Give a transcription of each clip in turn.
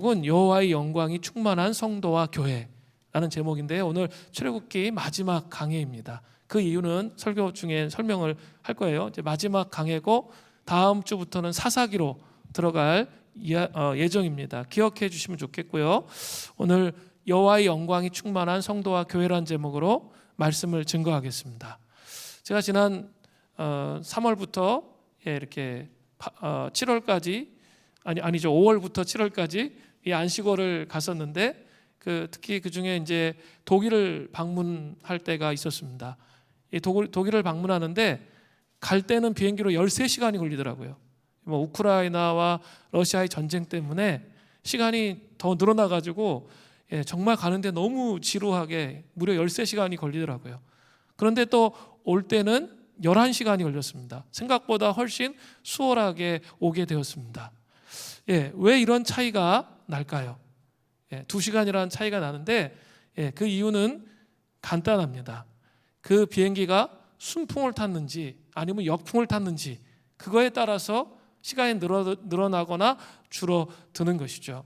은 여호와의 영광이 충만한 성도와 교회라는 제목인데요. 오늘 출애굽기 마지막 강해입니다. 그 이유는 설교 중에 설명을 할 거예요. 이제 마지막 강해고 다음 주부터는 사사기로 들어갈 예정입니다. 기억해 주시면 좋겠고요. 오늘 여호와의 영광이 충만한 성도와 교회라는 제목으로 말씀을 증거하겠습니다. 제가 지난 3월부터 이렇게 7월까지 아니죠 5월부터 7월까지 이 안식월을 갔었는데 특히 그 중에 이제 독일을 방문할 때가 있었습니다. 이 독일을 방문하는데 갈 때는 비행기로 13시간이 걸리더라고요. 우크라이나와 러시아의 전쟁 때문에 시간이 더 늘어나가지고 정말 가는데 너무 지루하게 무려 13시간이 걸리더라고요. 그런데 또 올 때는 11시간이 걸렸습니다. 생각보다 훨씬 수월하게 오게 되었습니다. 왜 이런 차이가 날까요? 2시간이라는 차이가 나는데 그 이유는 간단합니다. 그 비행기가 순풍을 탔는지 아니면 역풍을 탔는지 그거에 따라서 시간이 늘어나거나 줄어드는 것이죠.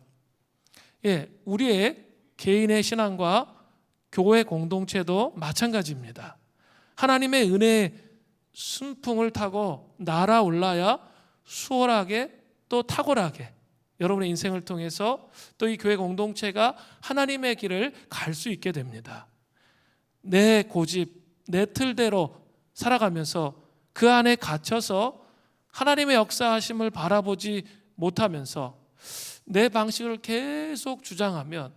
우리의 개인의 신앙과 교회 공동체도 마찬가지입니다. 하나님의 은혜의 순풍을 타고 날아올라야 수월하게 또 탁월하게 여러분의 인생을 통해서 또 이 교회 공동체가 하나님의 길을 갈 수 있게 됩니다. 내 고집, 내 틀대로 살아가면서 그 안에 갇혀서 하나님의 역사하심을 바라보지 못하면서 내 방식을 계속 주장하면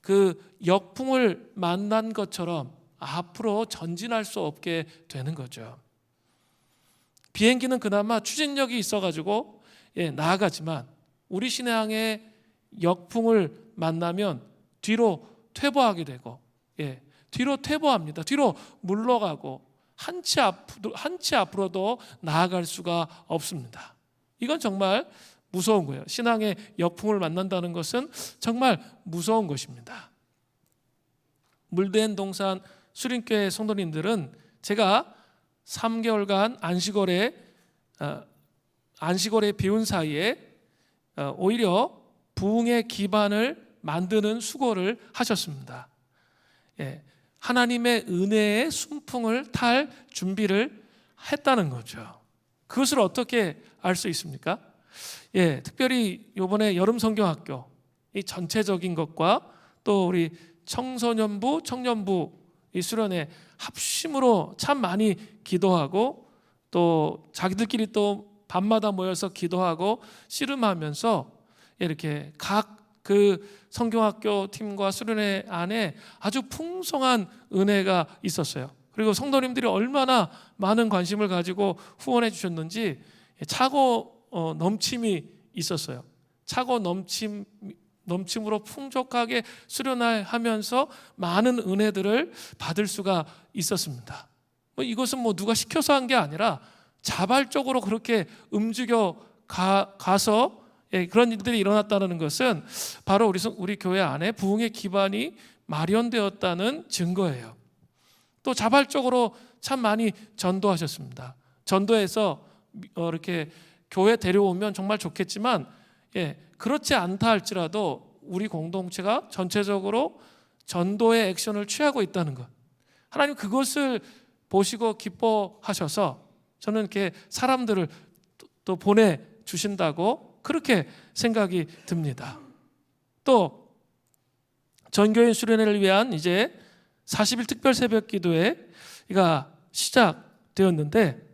그 역풍을 만난 것처럼 앞으로 전진할 수 없게 되는 거죠. 비행기는 그나마 추진력이 있어가지고 나아가지만 우리 신앙의 역풍을 만나면 뒤로 퇴보하게 되고 뒤로 퇴보합니다. 뒤로 물러가고 한 치 앞으로도 나아갈 수가 없습니다. 이건 정말 무서운 거예요. 신앙의 역풍을 만난다는 것은 정말 무서운 것입니다. 물대인 동산 수림교회 성도님들은 제가 3개월간 안식월에 비운 사이에 오히려 부흥의 기반을 만드는 수고를 하셨습니다. 하나님의 은혜의 순풍을 탈 준비를 했다는 거죠. 그것을 어떻게 알 수 있습니까? 특별히 이번에 여름 성경학교 이 전체적인 것과 또 우리 청소년부, 청년부 이 수련회 합심으로 참 많이 기도하고 또 자기들끼리 또 밤마다 모여서 기도하고 씨름하면서 이렇게 각 그 성경학교 팀과 수련회 안에 아주 풍성한 은혜가 있었어요. 그리고 성도님들이 얼마나 많은 관심을 가지고 후원해 주셨는지 차고 넘침이 있었어요. 차고 넘침으로 풍족하게 수련하면서 많은 은혜들을 받을 수가 있었습니다. 이것은 누가 시켜서 한 게 아니라 자발적으로 그렇게 움직여 가서 그런 일들이 일어났다는 것은 바로 우리 교회 안에 부흥의 기반이 마련되었다는 증거예요. 또 자발적으로 참 많이 전도하셨습니다. 전도해서 이렇게 교회 데려오면 정말 좋겠지만 그렇지 않다 할지라도 우리 공동체가 전체적으로 전도의 액션을 취하고 있다는 것, 하나님 그것을 보시고 기뻐하셔서 저는 이렇게 사람들을 또 보내주신다고 그렇게 생각이 듭니다. 또 전교인 수련회를 위한 이제 40일 특별 새벽 기도회가 시작되었는데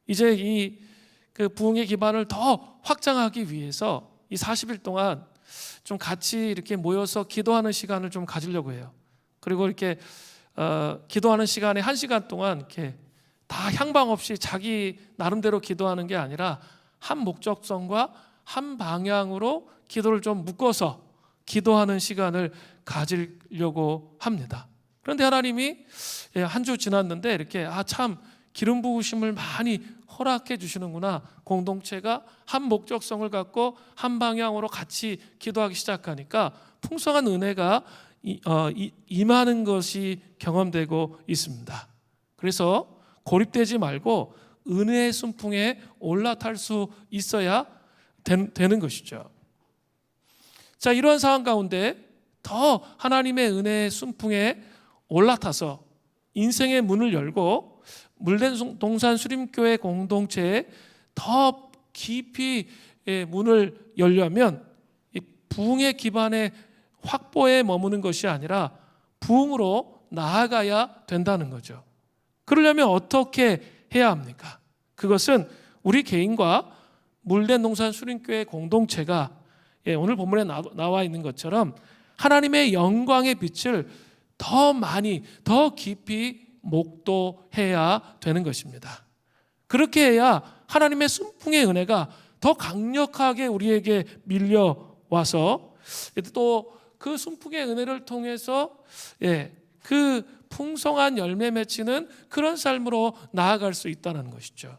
이제 이 그 부흥의 기반을 더 확장하기 위해서 이 40일 동안 좀 같이 이렇게 모여서 기도하는 시간을 좀 가지려고 해요. 그리고 이렇게 기도하는 시간에 1시간 동안 이렇게 다 향방 없이 자기 나름대로 기도하는 게 아니라 한 목적성과 한 방향으로 기도를 좀 묶어서 기도하는 시간을 가지려고 합니다. 그런데 하나님이 한 주 지났는데 이렇게 참 기름 부으심을 많이 허락해 주시는구나. 공동체가 한 목적성을 갖고 한 방향으로 같이 기도하기 시작하니까 풍성한 은혜가 임하는 것이 경험되고 있습니다. 그래서 고립되지 말고 은혜의 순풍에 올라탈 수 있어야 되는 것이죠. 자, 이러한 상황 가운데 더 하나님의 은혜의 순풍에 올라타서 인생의 문을 열고 물대동산 수림교회 공동체에 더 깊이 문을 열려면 이 부흥의 기반의 확보에 머무는 것이 아니라 부흥으로 나아가야 된다는 거죠. 그러려면 어떻게 해야 합니까? 그것은 우리 개인과 물대동산 수림교회 공동체가 오늘 본문에 나와 있는 것처럼 하나님의 영광의 빛을 더 많이, 더 깊이 목도해야 되는 것입니다. 그렇게 해야 하나님의 순풍의 은혜가 더 강력하게 우리에게 밀려와서 또 그 순풍의 은혜를 통해서 그 풍성한 열매 맺히는 그런 삶으로 나아갈 수 있다는 것이죠.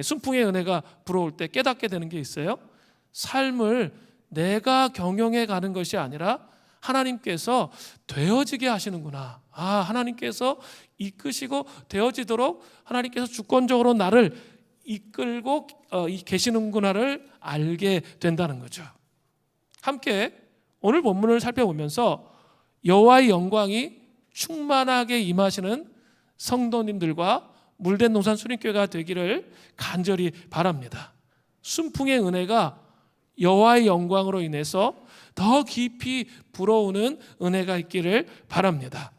순풍의 은혜가 불어올 때 깨닫게 되는 게 있어요. 삶을 내가 경영해 가는 것이 아니라 하나님께서 되어지게 하시는구나. 하나님께서 이끄시고 되어지도록 하나님께서 주권적으로 나를 이끌고 계시는구나를 알게 된다는 거죠. 함께 오늘 본문을 살펴보면서 여호와의 영광이 충만하게 임하시는 성도님들과 물대동산 수림교회가 되기를 간절히 바랍니다. 순풍의 은혜가 여호와의 영광으로 인해서 더 깊이 불어오는 은혜가 있기를 바랍니다.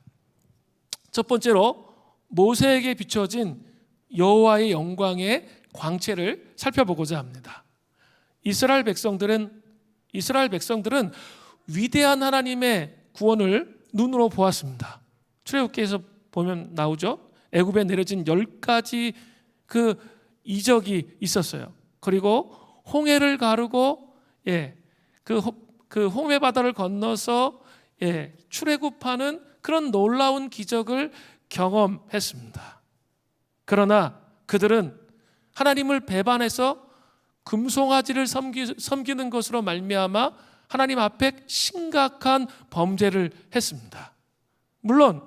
첫 번째로 모세에게 비춰진 여호와의 영광의 광채를 살펴보고자 합니다. 이스라엘 백성들은 위대한 하나님의 구원을 눈으로 보았습니다. 출애굽기에서 보면 나오죠. 애굽에 내려진 10가지 그 이적이 있었어요. 그리고 홍해를 가르고 그 홍해 바다를 건너서 출애굽하는 그런 놀라운 기적을 경험했습니다. 그러나 그들은 하나님을 배반해서 금송아지를 섬기는 것으로 말미암아 하나님 앞에 심각한 범죄를 했습니다. 물론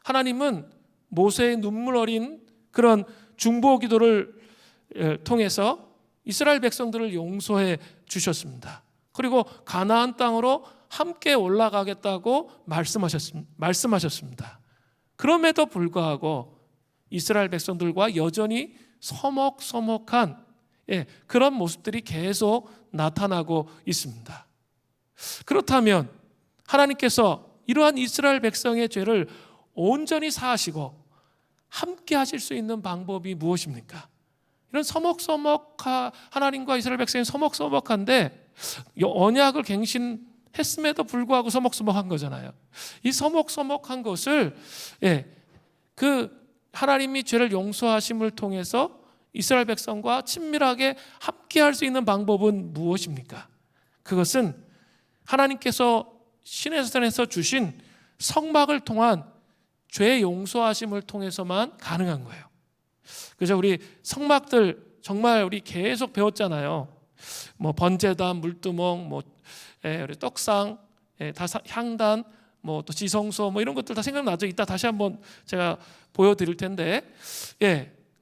하나님은 모세의 눈물 어린 그런 중보 기도를 통해서 이스라엘 백성들을 용서해 주셨습니다. 그리고 가나안 땅으로 함께 올라가겠다고 말씀하셨습니다. 그럼에도 불구하고 이스라엘 백성들과 여전히 서먹서먹한 그런 모습들이 계속 나타나고 있습니다. 그렇다면 하나님께서 이러한 이스라엘 백성의 죄를 온전히 사하시고 함께 하실 수 있는 방법이 무엇입니까? 이런 하나님과 이스라엘 백성이 서먹서먹한데 언약을 갱신했음에도 불구하고 서먹서먹한 거잖아요. 이 서먹서먹한 것을 그 하나님이 죄를 용서하심을 통해서 이스라엘 백성과 친밀하게 함께 할 수 있는 방법은 무엇입니까? 그것은 하나님께서 시내산에서 주신 성막을 통한 죄 용서하심을 통해서만 가능한 거예요. 그래서 우리 성막들 정말 우리 계속 배웠잖아요. 뭐 번제단, 물두멍, 우리 떡상, 향단, 또 지성소 이런 것들 다 생각나죠. 이따 다시 한번 제가 보여드릴 텐데,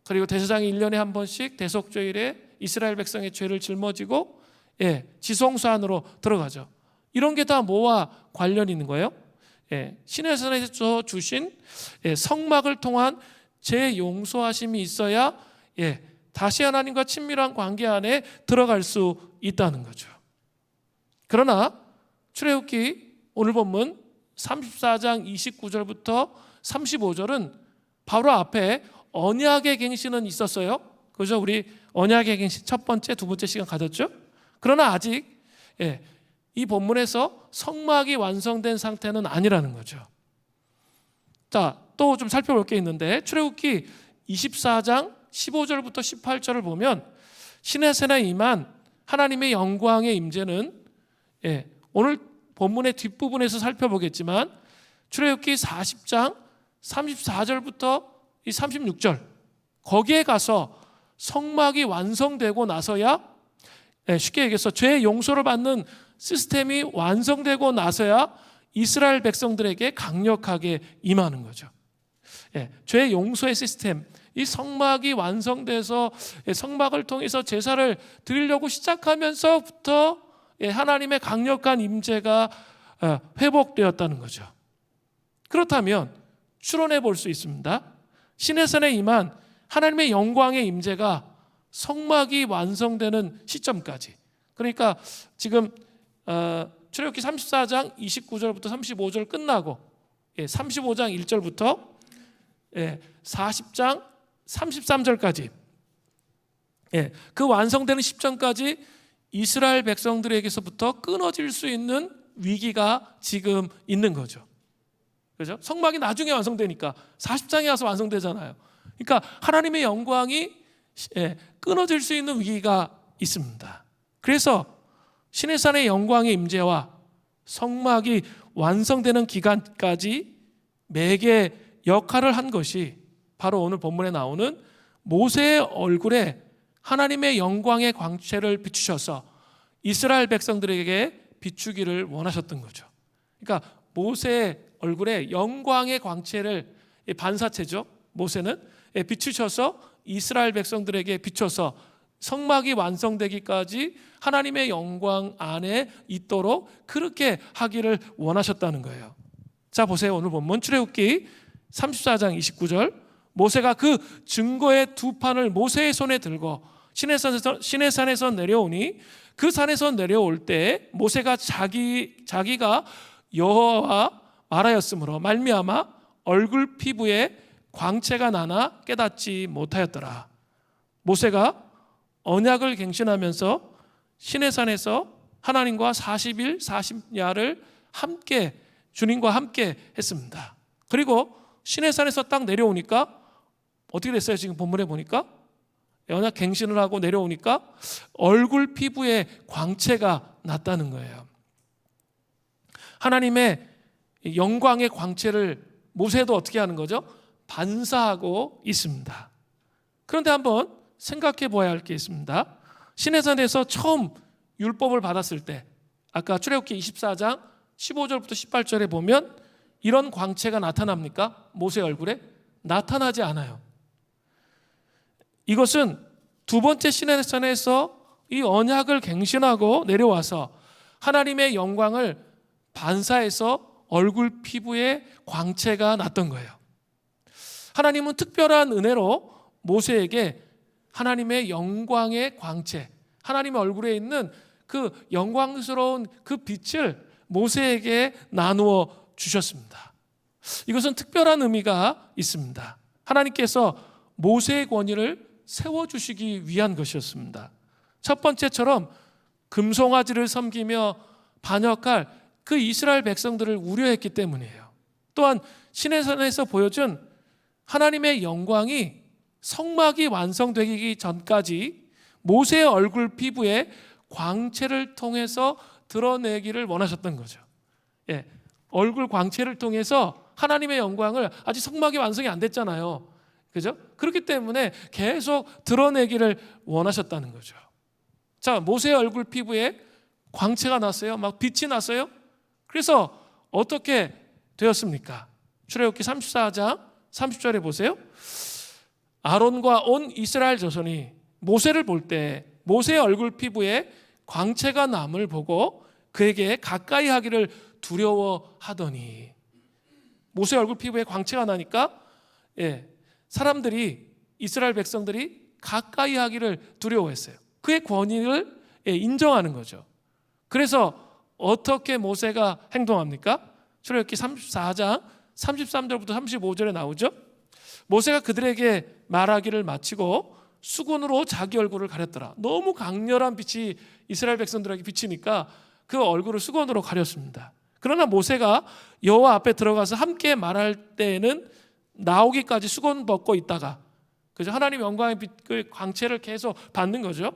그리고 대제사장이 1년에 한 번씩 대속죄일에 이스라엘 백성의 죄를 짊어지고 지성소 안으로 들어가죠. 이런 게 다 뭐와 관련이 있는 거예요? 시내산에서 주신 성막을 통한 죄 용서하심이 있어야 다시 하나님과 친밀한 관계 안에 들어갈 수 있다는 거죠. 그러나 출애굽기 오늘 본문 34장 29절부터 35절은 바로 앞에 언약의 갱신은 있었어요. 그죠? 우리 언약의 갱신 첫 번째, 두 번째 시간 가졌죠? 그러나 아직 이 본문에서 성막이 완성된 상태는 아니라는 거죠. 자, 또 좀 살펴볼 게 있는데 출애굽기 24장 15절부터 18절을 보면 시내산에 임한 하나님의 영광의 임재는 오늘 본문의 뒷부분에서 살펴보겠지만 출애굽기 40장 34절부터 36절 거기에 가서 성막이 완성되고 나서야 쉽게 얘기해서 죄 용서를 받는 시스템이 완성되고 나서야 이스라엘 백성들에게 강력하게 임하는 거죠. 죄 용서의 시스템, 이 성막이 완성돼서 성막을 통해서 제사를 드리려고 시작하면서부터 하나님의 강력한 임재가 회복되었다는 거죠. 그렇다면 추론해 볼 수 있습니다. 시내산에 임한 하나님의 영광의 임재가 성막이 완성되는 시점까지, 그러니까 지금 출애굽기 34장 29절부터 35절 끝나고 35장 1절부터 40장 33절까지 그 완성되는 시점까지 이스라엘 백성들에게서부터 끊어질 수 있는 위기가 지금 있는 거죠. 그죠? 성막이 나중에 완성되니까 40장에 와서 완성되잖아요. 그러니까 하나님의 영광이 끊어질 수 있는 위기가 있습니다. 그래서 시내산의 영광의 임재와 성막이 완성되는 기간까지 매개 역할을 한 것이 바로 오늘 본문에 나오는 모세의 얼굴에 하나님의 영광의 광채를 비추셔서 이스라엘 백성들에게 비추기를 원하셨던 거죠. 그러니까 모세의 얼굴에 영광의 광채를, 반사체죠, 모세는 비추셔서 이스라엘 백성들에게 비춰서 성막이 완성되기까지 하나님의 영광 안에 있도록 그렇게 하기를 원하셨다는 거예요. 자, 보세요. 오늘 본문 출애굽기 34장 29절. 모세가 그 증거의 두 판을 모세의 손에 들고 시내산에서 내려오니 그 산에서 내려올 때 모세가 자기가 여호와와 말하였으므로 말미암아 얼굴 피부에 광채가 나나 깨닫지 못하였더라. 모세가 언약을 갱신하면서 시내산에서 하나님과 40일 40야를 함께 주님과 함께 했습니다. 그리고 시내산에서 딱 내려오니까 어떻게 됐어요? 지금 본문에 보니까 언약 갱신을 하고 내려오니까 얼굴 피부에 광채가 났다는 거예요. 하나님의 영광의 광채를 모세도 어떻게 하는 거죠? 반사하고 있습니다. 그런데 한번 생각해 보아야 할 게 있습니다. 시내산에서 처음 율법을 받았을 때 아까 출애굽기 24장 15절부터 18절에 보면 이런 광채가 나타납니까? 모세 얼굴에? 나타나지 않아요. 이것은 두 번째 시내산에서 이 언약을 갱신하고 내려와서 하나님의 영광을 반사해서 얼굴 피부에 광채가 났던 거예요. 하나님은 특별한 은혜로 모세에게 하나님의 영광의 광채, 하나님의 얼굴에 있는 그 영광스러운 그 빛을 모세에게 나누어 주셨습니다. 이것은 특별한 의미가 있습니다. 하나님께서 모세의 권위를 세워주시기 위한 것이었습니다. 첫 번째처럼 금송아지를 섬기며 반역할 그 이스라엘 백성들을 우려했기 때문이에요. 또한 시내산에서 보여준 하나님의 영광이 성막이 완성되기 전까지 모세의 얼굴 피부에 광채를 통해서 드러내기를 원하셨던 거죠. 얼굴 광채를 통해서 하나님의 영광을, 아직 성막이 완성이 안 됐잖아요. 그죠? 그렇기 때문에 계속 드러내기를 원하셨다는 거죠. 자, 모세의 얼굴 피부에 광채가 났어요. 막 빛이 났어요. 그래서 어떻게 되었습니까? 출애굽기 34장 30절에 보세요. 아론과 온 이스라엘 자손이 모세를 볼 때 모세의 얼굴 피부에 광채가 남을 보고 그에게 가까이 하기를 두려워하더니, 모세의 얼굴 피부에 광채가 나니까 사람들이, 이스라엘 백성들이 가까이 하기를 두려워했어요. 그의 권위를 인정하는 거죠. 그래서 어떻게 모세가 행동합니까? 출애굽기 34장 33절부터 35절에 나오죠. 모세가 그들에게 말하기를 마치고 수건으로 자기 얼굴을 가렸더라. 너무 강렬한 빛이 이스라엘 백성들에게 비치니까 그 얼굴을 수건으로 가렸습니다. 그러나 모세가 여호와 앞에 들어가서 함께 말할 때에는 나오기까지 수건 벗고 있다가, 그죠? 하나님 영광의 빛, 그 광채를 계속 받는 거죠.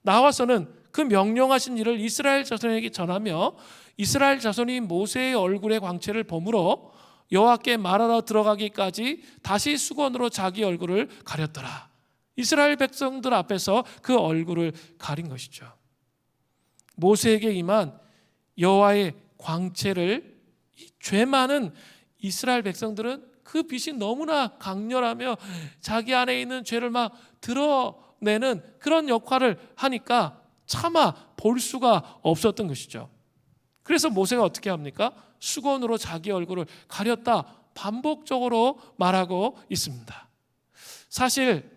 나와서는 그 명령하신 일을 이스라엘 자손에게 전하며 이스라엘 자손이 모세의 얼굴의 광채를 보므로 여호와께 말하러 들어가기까지 다시 수건으로 자기 얼굴을 가렸더라. 이스라엘 백성들 앞에서 그 얼굴을 가린 것이죠. 모세에게 임한 여호와의 광채를 죄 많은 이스라엘 백성들은 그 빛이 너무나 강렬하며 자기 안에 있는 죄를 막 드러내는 그런 역할을 하니까 차마 볼 수가 없었던 것이죠. 그래서 모세가 어떻게 합니까? 수건으로 자기 얼굴을 가렸다 반복적으로 말하고 있습니다. 사실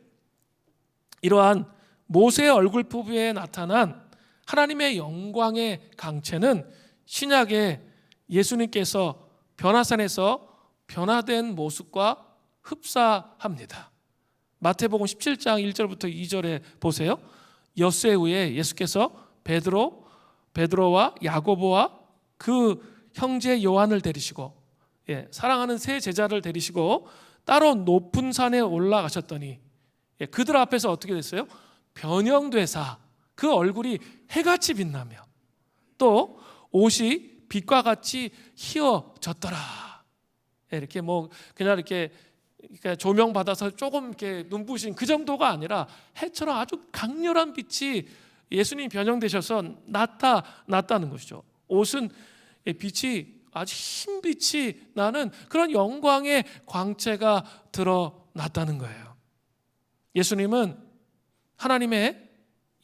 이러한 모세의 얼굴 부분에 나타난 하나님의 영광의 강체는 신약에 예수님께서 변화산에서 변화된 모습과 흡사합니다. 마태복음 17장 1절부터 2절에 보세요. 엿새 후에 예수께서 베드로와 야고보와 그 형제 요한을 데리시고 사랑하는 세 제자를 데리시고 따로 높은 산에 올라가셨더니 그들 앞에서 어떻게 됐어요? 변형되사 그 얼굴이 해같이 빛나며 또 옷이 빛과 같이 희어졌더라. 이렇게 그냥 이렇게 조명 받아서 조금 이렇게 눈부신 그 정도가 아니라 해처럼 아주 강렬한 빛이 예수님이 변형되셔서 나타났다는 것이죠. 옷은 빛이 아주 흰 빛이 나는 그런 영광의 광채가 드러났다는 거예요. 예수님은 하나님의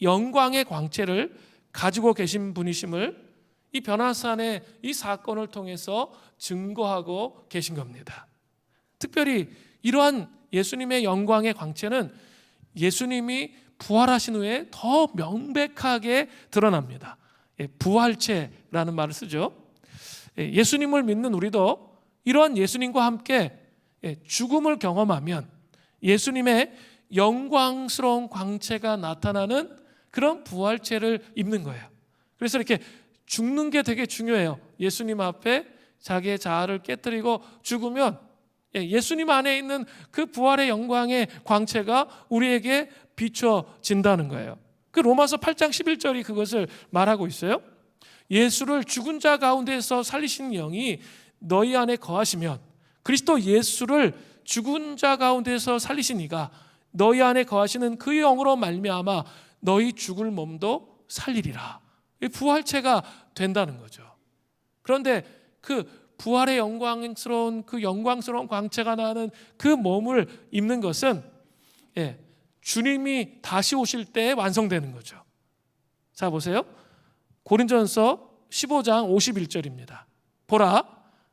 영광의 광채를 가지고 계신 분이심을 이 변화산의 이 사건을 통해서 증거하고 계신 겁니다. 특별히 이러한 예수님의 영광의 광채는 예수님이 부활하신 후에 더 명백하게 드러납니다. 부활체라는 말을 쓰죠. 예수님을 믿는 우리도 이러한 예수님과 함께 죽음을 경험하면 예수님의 영광스러운 광채가 나타나는 그런 부활체를 입는 거예요. 그래서 이렇게 죽는 게 되게 중요해요. 예수님 앞에 자기의 자아를 깨뜨리고 죽으면 예수님 안에 있는 그 부활의 영광의 광채가 우리에게 비춰진다는 거예요. 그 로마서 8장 11절이 그것을 말하고 있어요. 예수를 죽은 자 가운데서 살리신 영이 너희 안에 거하시면 그리스도 예수를 죽은 자 가운데서 살리신 이가 너희 안에 거하시는 그 영으로 말미암아 너희 죽을 몸도 살리리라. 부활체가 된다는 거죠. 그런데 그 부활의 영광스러운 광채가 나는 그 몸을 입는 것은 주님이 다시 오실 때 완성되는 거죠. 자 보세요. 고린도전서 15장 51절입니다. 보라,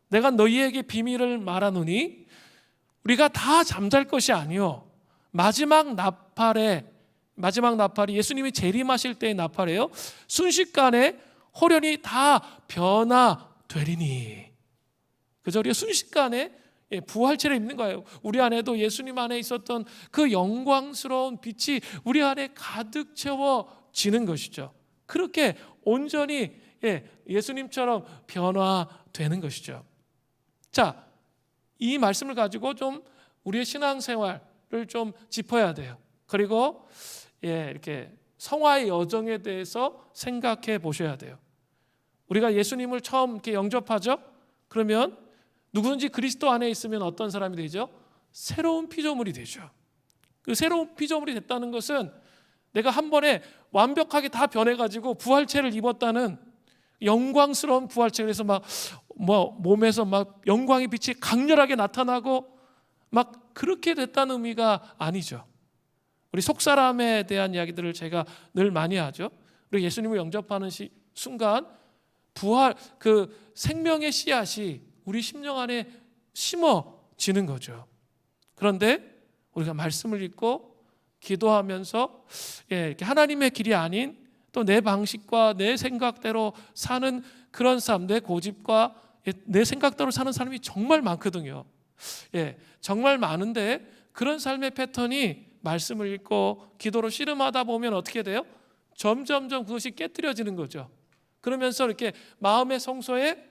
내가 너희에게 비밀을 말하노니 우리가 다 잠잘 것이 아니요 마지막 나팔이 예수님이 재림하실 때의 나팔이에요. 순식간에 호련히 다 변화되리니. 그죠? 우리가 순식간에 부활체를 입는 거예요. 우리 안에도 예수님 안에 있었던 그 영광스러운 빛이 우리 안에 가득 채워지는 것이죠. 그렇게 온전히 예수님처럼 변화되는 것이죠. 자, 이 말씀을 가지고 좀 우리의 신앙생활을 좀 짚어야 돼요. 그리고 이렇게 성화의 여정에 대해서 생각해 보셔야 돼요. 우리가 예수님을 처음 이렇게 영접하죠? 그러면 누구든지 그리스도 안에 있으면 어떤 사람이 되죠? 새로운 피조물이 되죠. 그 새로운 피조물이 됐다는 것은 내가 한 번에 완벽하게 다 변해가지고 부활체를 입었다는 영광스러운 부활체. 그래서 몸에서 영광의 빛이 강렬하게 나타나고 그렇게 됐다는 의미가 아니죠. 우리 속사람에 대한 이야기들을 제가 늘 많이 하죠. 우리 예수님을 영접하는 순간 부활 그 생명의 씨앗이 우리 심령 안에 심어지는 거죠. 그런데 우리가 말씀을 읽고 기도하면서 이렇게 하나님의 길이 아닌 또 내 방식과 내 생각대로 사는 그런 삶, 내 고집과 내 생각대로 사는 사람이 정말 많거든요. 정말 많은데 그런 삶의 패턴이 말씀을 읽고 기도로 씨름하다 보면 어떻게 돼요? 점점점 그것이 깨뜨려지는 거죠. 그러면서 이렇게 마음의 성소에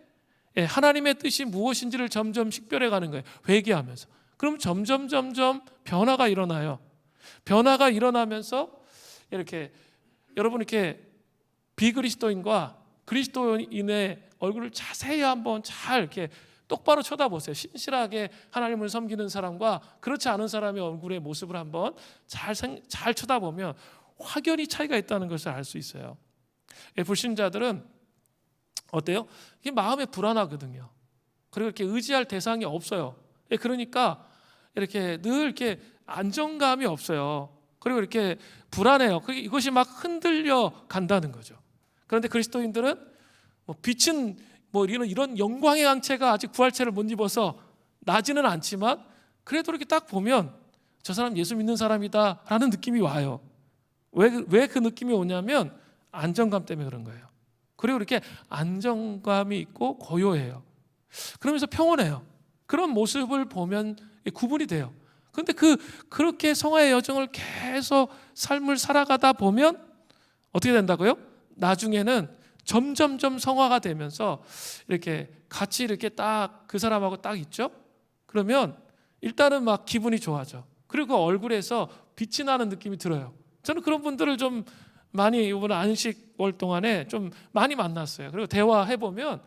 하나님의 뜻이 무엇인지를 점점 식별해 가는 거예요. 회개하면서. 그럼 점점 변화가 일어나요. 변화가 일어나면서 이렇게 여러분 이렇게 비그리스도인과 그리스도인의 얼굴을 자세히 한번 잘 이렇게 똑바로 쳐다보세요. 신실하게 하나님을 섬기는 사람과 그렇지 않은 사람의 얼굴의 모습을 한번 잘 쳐다보면 확연히 차이가 있다는 것을 알 수 있어요. 불신자들은 어때요? 이게 마음에 불안하거든요. 그리고 이렇게 의지할 대상이 없어요. 그러니까 이렇게 늘 이렇게 안정감이 없어요. 그리고 이렇게 불안해요. 이것이 막 흔들려 간다는 거죠. 그런데 그리스도인들은 뭐 빛은 뭐 이런 영광의 강체가 아직 부활체를 못 입어서 나지는 않지만 그래도 이렇게 딱 보면 저 사람 예수 믿는 사람이다라는 느낌이 와요. 왜 그 느낌이 오냐면 안정감 때문에 그런 거예요. 그리고 이렇게 안정감이 있고 고요해요. 그러면서 평온해요. 그런 모습을 보면 구분이 돼요. 그런데 그렇게 성화의 여정을 계속 삶을 살아가다 보면 어떻게 된다고요? 나중에는 점점점 성화가 되면서 이렇게 같이 이렇게 딱 그 사람하고 딱 있죠? 그러면 일단은 막 기분이 좋아져. 그리고 얼굴에서 빛이 나는 느낌이 들어요. 저는 그런 분들을 좀 많이 이번 안식월 동안에 좀 많이 만났어요. 그리고 대화해보면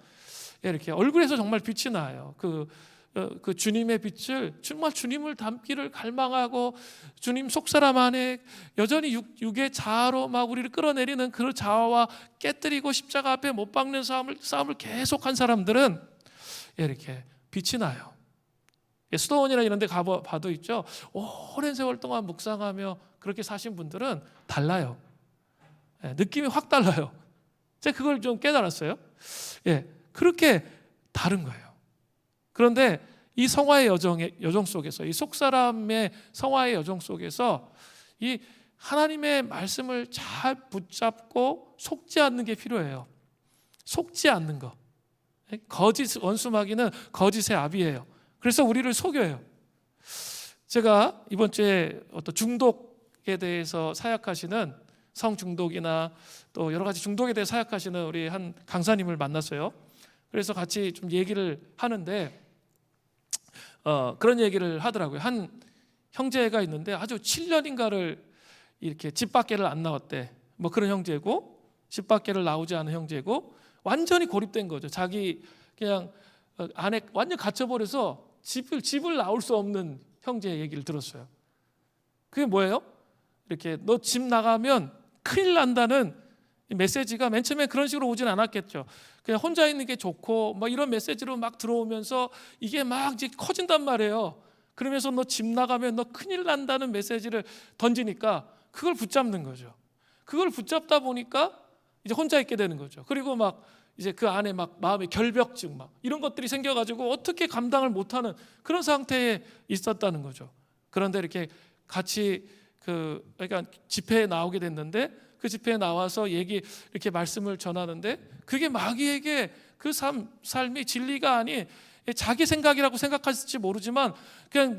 이렇게 얼굴에서 정말 빛이 나요. 그 주님의 빛을 정말 주님을 닮기를 갈망하고 주님 속사람 안에 여전히 육의 자아로 막 우리를 끌어내리는 그 자아와 깨뜨리고 십자가 앞에 못 박는 싸움을 계속한 사람들은 이렇게 빛이 나요. 수도원이나 이런 데 가봐도 있죠. 오랜 세월 동안 묵상하며 그렇게 사신 분들은 달라요. 느낌이 확 달라요. 제가 그걸 좀 깨달았어요. 그렇게 다른 거예요. 그런데 이 성화의 여정 속에서, 이 속사람의 성화의 여정 속에서 이 하나님의 말씀을 잘 붙잡고 속지 않는 게 필요해요. 속지 않는 거. 거짓 원수마귀는 거짓의 아비예요. 그래서 우리를 속여요. 제가 이번 주에 어떤 중독에 대해서 사역하시는 성중독이나 또 여러 가지 중독에 대해 사역하시는 우리 한 강사님을 만났어요. 그래서 같이 좀 얘기를 하는데 그런 얘기를 하더라고요. 한 형제가 있는데 아주 7년인가를 이렇게 집 밖에를 안 나왔대. 뭐 그런 형제고, 집 밖에를 나오지 않은 형제고, 완전히 고립된 거죠. 자기 그냥 안에 완전 갇혀버려서 집을 나올 수 없는 형제의 얘기를 들었어요. 그게 뭐예요? 이렇게 너 집 나가면 큰일 난다는 메시지가 맨 처음에 그런 식으로 오진 않았겠죠. 그냥 혼자 있는 게 좋고 막 이런 메시지로 막 들어오면서 이게 막 이제 커진단 말이에요. 그러면서 너 집 나가면 너 큰일 난다는 메시지를 던지니까 그걸 붙잡는 거죠. 그걸 붙잡다 보니까 이제 혼자 있게 되는 거죠. 그리고 막 이제 그 안에 막 마음의 결벽증 막 이런 것들이 생겨가지고 어떻게 감당을 못하는 그런 상태에 있었다는 거죠. 그런데 이렇게 같이 그러니까 집회에 나오게 됐는데 그 집회에 나와서 이렇게 말씀을 전하는데 그게 마귀에게 그 삶이 진리가 아닌 자기 생각이라고 생각할지 모르지만 그냥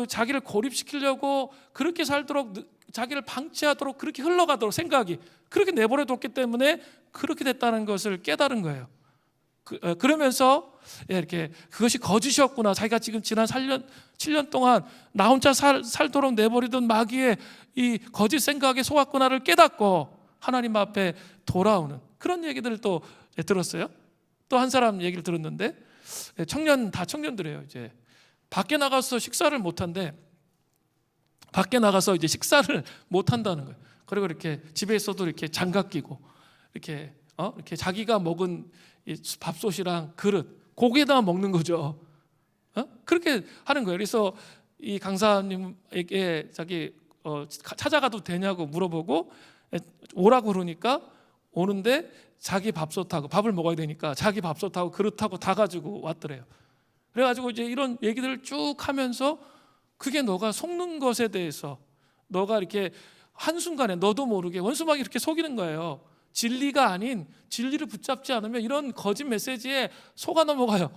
자기를 고립시키려고 그렇게 살도록 자기를 방치하도록 그렇게 흘러가도록 생각이 그렇게 내버려 뒀기 때문에 그렇게 됐다는 것을 깨달은 거예요. 그러면서 이렇게 그것이 거짓이었구나. 자기가 지금 지난 7년 동안 나 혼자 살도록 내버리던 마귀의 이 거짓 생각의 소화구나를 깨닫고 하나님 앞에 돌아오는 그런 얘기들을 또 들었어요. 또 한 사람 얘기를 들었는데 청년들이에요. 이제 밖에 나가서 식사를 못 한대. 밖에 나가서 이제 식사를 못 한다는 거예요. 그리고 이렇게 집에 있어도 이렇게 장갑 끼고 이렇게 자기가 먹은 이 밥솥이랑 그릇 고기에다가 먹는 거죠. 그렇게 하는 거예요. 그래서 이 강사님에게 찾아가도 되냐고 물어보고 오라고 그러니까 오는데 자기 밥솥하고 밥을 먹어야 되니까 자기 밥솥하고 그릇하고 다 가지고 왔더래요. 그래가지고 이제 이런 얘기들을 쭉 하면서 그게 너가 속는 것에 대해서 너가 이렇게 한순간에 너도 모르게 원수막이 이렇게 속이는 거예요. 진리가 아닌 진리를 붙잡지 않으면 이런 거짓 메시지에 속아 넘어가요.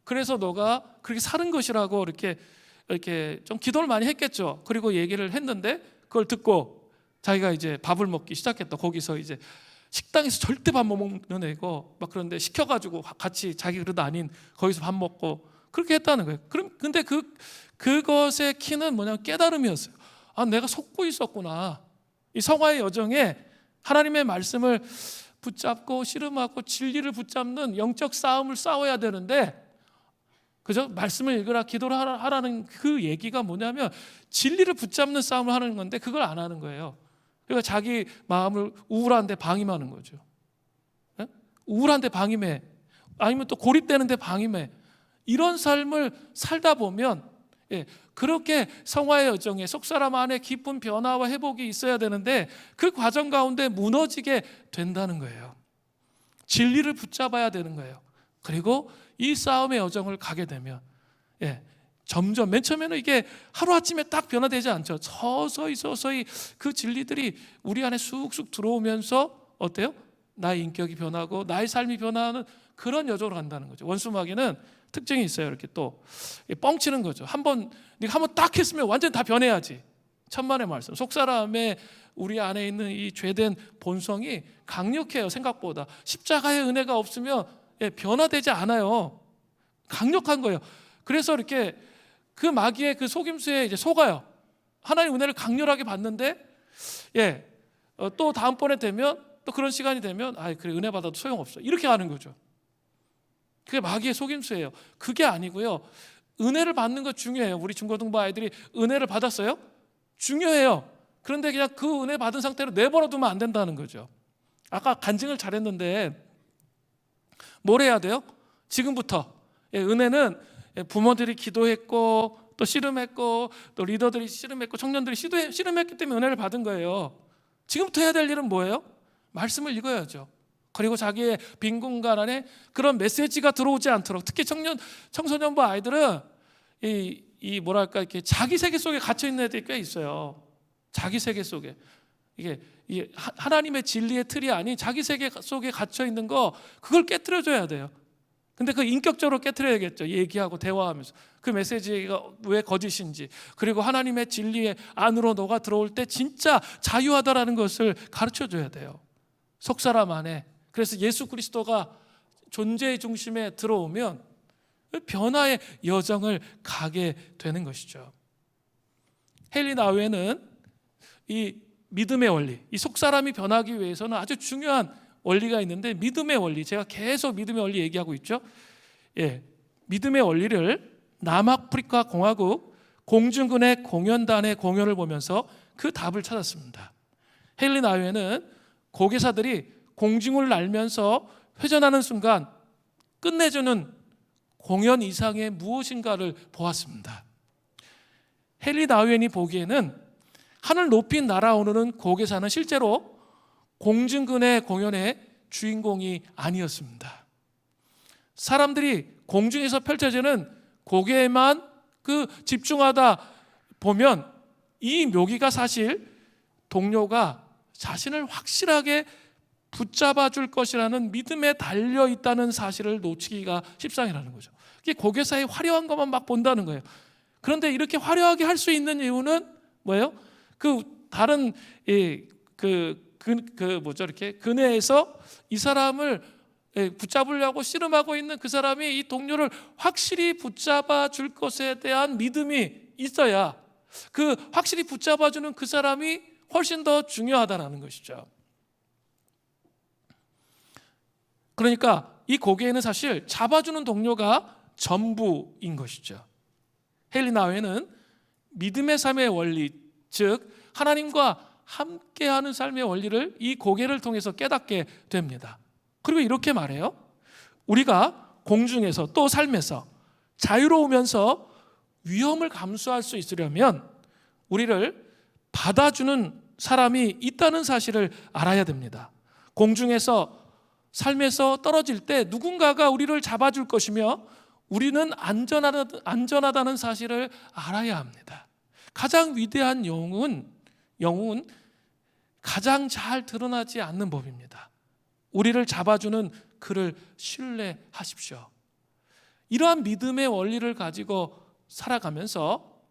그래서 너가 그렇게 사는 것이라고 이렇게 좀 기도를 많이 했겠죠. 그리고 얘기를 했는데 그걸 듣고 자기가 이제 밥을 먹기 시작했다. 거기서 이제 식당에서 절대 밥 못 먹는 애고 막 그런데 시켜가지고 같이 자기 그릇 아닌 거기서 밥 먹고 그렇게 했다는 거예요. 근데 그것의 키는 뭐냐면 깨달음이었어요. 아, 내가 속고 있었구나. 이 성화의 여정에 하나님의 말씀을 붙잡고 씨름하고 진리를 붙잡는 영적 싸움을 싸워야 되는데 그죠? 말씀을 읽으라 기도를 하라는 그 얘기가 뭐냐면 진리를 붙잡는 싸움을 하는 건데 그걸 안 하는 거예요. 그러니까 자기 마음을 우울한 데 방임하는 거죠. 우울한 데 방임해. 아니면 또 고립되는 데 방임해. 이런 삶을 살다 보면 그렇게 성화의 여정에 속사람 안에 깊은 변화와 회복이 있어야 되는데 그 과정 가운데 무너지게 된다는 거예요. 진리를 붙잡아야 되는 거예요. 그리고 이 싸움의 여정을 가게 되면 점점 맨 처음에는 이게 하루아침에 딱 변화되지 않죠. 서서히 그 진리들이 우리 안에 쑥쑥 들어오면서 어때요? 나의 인격이 변하고 나의 삶이 변화하는 그런 여정으로 간다는 거죠. 원수마귀는 특징이 있어요. 이렇게 또 뻥치는 거죠. 네가 한번 딱 했으면 완전 다 변해야지. 천만의 말씀. 속사람의 우리 안에 있는 이 죄된 본성이 강력해요. 생각보다. 십자가의 은혜가 없으면 변화되지 않아요. 강력한 거예요. 그래서 이렇게 그 마귀의 그 속임수에 이제 속아요. 하나님 은혜를 강렬하게 받는데 또 다음번에 되면 또 그런 시간이 되면 그래 은혜 받아도 소용없어. 이렇게 하는 거죠. 그게 마귀의 속임수예요. 그게 아니고요. 은혜를 받는 거 중요해요. 우리 중고등부 아이들이 은혜를 받았어요? 중요해요. 그런데 그냥 그 은혜 받은 상태로 내버려 두면 안 된다는 거죠. 아까 간증을 잘했는데 뭘 해야 돼요? 지금부터 은혜는 부모들이 기도했고 또 씨름했고 또 리더들이 씨름했고 청년들이 씨름했기 때문에 은혜를 받은 거예요. 지금부터 해야 될 일은 뭐예요? 말씀을 읽어야죠. 그리고 자기의 빈 공간 안에 그런 메시지가 들어오지 않도록, 특히 청소년부 아이들은 이 뭐랄까 이렇게 자기 세계 속에 갇혀 있는 애들이 꽤 있어요. 자기 세계 속에 이게 하나님의 진리의 틀이 아닌 자기 세계 속에 갇혀 있는 거, 그걸 깨트려줘야 돼요. 근데 그 인격적으로 깨트려야겠죠. 얘기하고 대화하면서 그 메시지가 왜 거짓인지, 그리고 하나님의 진리의 안으로 너가 들어올 때 진짜 자유하다라는 것을 가르쳐줘야 돼요. 속사람 안에. 그래서 예수 그리스도가 존재의 중심에 들어오면 변화의 여정을 가게 되는 것이죠. 헨리 나우에는 이 믿음의 원리, 이 속사람이 변하기 위해서는 아주 중요한 원리가 있는데, 믿음의 원리, 제가 계속 믿음의 원리 얘기하고 있죠. 믿음의 원리를 남아프리카 공화국 공중군의 공연단의 공연을 보면서 그 답을 찾았습니다. 헨리 나우에는 고개사들이 공중을 날면서 회전하는 순간 끝내주는 공연 이상의 무엇인가를 보았습니다. 헨리 나우엔이 보기에는 하늘 높이 날아오르는 고개사는 실제로 공중근의 공연의 주인공이 아니었습니다. 사람들이 공중에서 펼쳐지는 고개에만 집중하다 보면 이 묘기가 사실 동료가 자신을 확실하게 붙잡아 줄 것이라는 믿음에 달려 있다는 사실을 놓치기가 십상이라는 거죠. 이게 고개사의 화려한 것만 막 본다는 거예요. 그런데 이렇게 화려하게 할 수 있는 이유는 뭐예요? 다른 이렇게 근해에서 이 사람을 붙잡으려고 씨름하고 있는 그 사람이 이 동료를 확실히 붙잡아 줄 것에 대한 믿음이 있어야 확실히 붙잡아 주는 그 사람이 훨씬 더 중요하다는 것이죠. 그러니까 이 고개에는 사실 잡아주는 동료가 전부인 것이죠. 헨리 나우에는 믿음의 삶의 원리, 즉 하나님과 함께하는 삶의 원리를 이 고개를 통해서 깨닫게 됩니다. 그리고 이렇게 말해요. 우리가 공중에서 또 삶에서 자유로우면서 위험을 감수할 수 있으려면 우리를 받아주는 사람이 있다는 사실을 알아야 됩니다. 공중에서 삶에서 떨어질 때 누군가가 우리를 잡아줄 것이며 우리는 안전하다는 사실을 알아야 합니다. 가장 위대한 영웅은 가장 잘 드러나지 않는 법입니다. 우리를 잡아주는 그를 신뢰하십시오. 이러한 믿음의 원리를 가지고 살아가면서